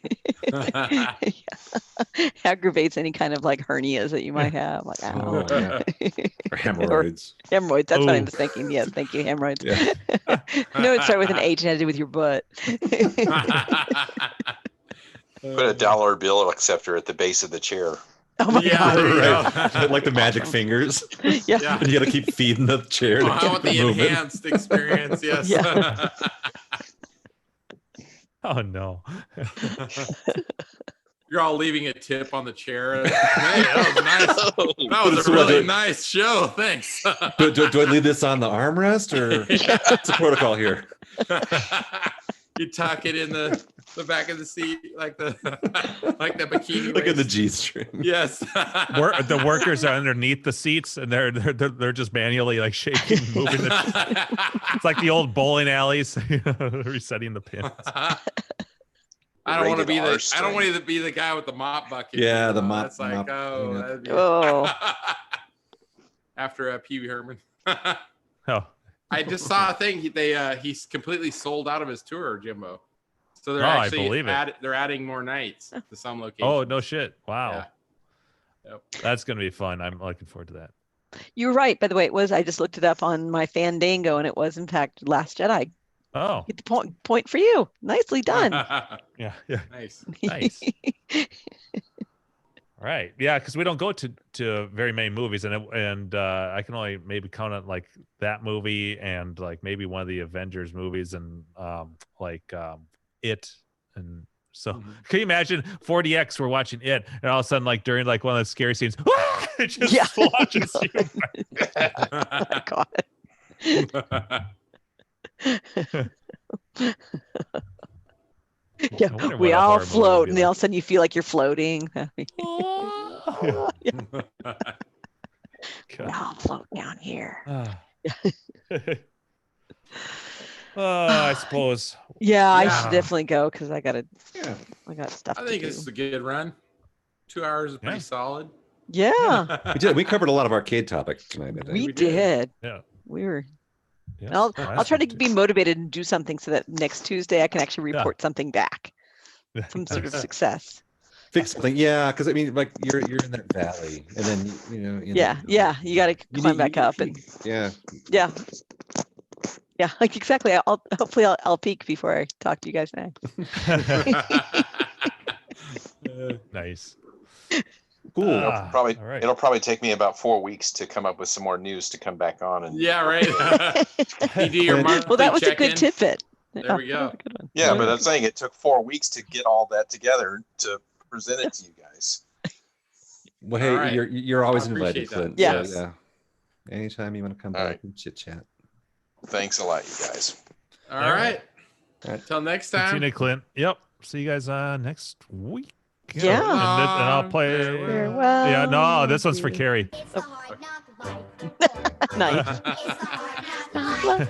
Yeah. Aggravates any kind of like hernias that you might have. Like, I don't know. Oh, yeah. Or hemorrhoids. Hemorrhoids. That's what I Ooh. was thinking. Yes, thank you. Hemorrhoids. Yeah. No, it started with an H and had to do with your butt. Put a dollar bill acceptor at the base of the chair. Oh my Yeah, god. there you Right. go. Like the magic fingers. Yeah. Yeah. And you got to keep feeding the chair. to Oh, I keep want it the moving. enhanced experience. Yes. Yeah. Oh no. You're all leaving a tip on the chair. Hey, that was nice. That was So a what, really do- nice show. Thanks. Do I leave this on the armrest or what's the protocol here? You tuck it in the back of the seat like the bikini. Like in the waist. G string. Yes. The workers are underneath the seats and they're just manually like shaking, moving the it's like the old bowling alleys, resetting the pins. I don't want to Rated be R I don't want string. to be the guy with the mop bucket. Yeah, you the know, mop- That's like, mop, oh, yeah. that'd be Oh. after Pee Wee Herman. Oh. I just saw a thing. He's completely sold out of his tour, Jimbo. So they're Oh, I actually believe it. they're adding more nights to some locations. Oh no shit. Wow. Yeah. Yep. That's gonna be fun. I'm looking forward to that. You're right. By the way, it was. I just looked it up on my Fandango, and it was in fact Last Jedi. Oh Get the point for you. Nicely done. yeah, yeah. Nice. Nice. Right. Yeah, because we don't go to very many movies, and I can only maybe count on like that movie and like maybe one of the Avengers movies and It. And so can you imagine 40X, we're watching It, and all of a sudden like during like one of the scary scenes, it just launches you. Oh my God. I Yeah, wonder we what a all horror movie would float, be and then all like. of a sudden you feel like you're floating. We all float down here. I suppose. Yeah, I Yeah. should definitely go because I got stuff I to think do. it's a good run. 2 hours is pretty Yeah. solid. Yeah, We did. We covered a lot of arcade topics tonight. I think. we we did. did. Yeah. We were. Yes, I'll last try to week too. be motivated and do something so that next Tuesday I can actually Yeah. report something back, some sort of success. Fix something, yeah, because I mean, like you're in that valley, and then you Yeah, you got to climb back up, and yeah. like exactly. Hopefully I'll peak before I talk to you guys next. Nice. Cool. All right. It'll probably take me about 4 weeks to come up with some more news to come back on. And Yeah, right. You do your monthly Well, that was a good check-in. tidbit. There we that was go. a good one. yeah, but I'm saying it took 4 weeks to get all that together to present it to you guys. Well, hey, All right. you're always I invited, appreciate that. Clint. Yeah. So, yeah. Anytime you want to come All back right. and chit chat. Thanks a lot, you guys. All All right. right. Until next Good seeing time. you, Clint. Yep. See you guys next week. Yeah. And I'll play. Farewell. Yeah, no, this one's for Carrie. It's a hard knock life. Nice. It's a hard knock life.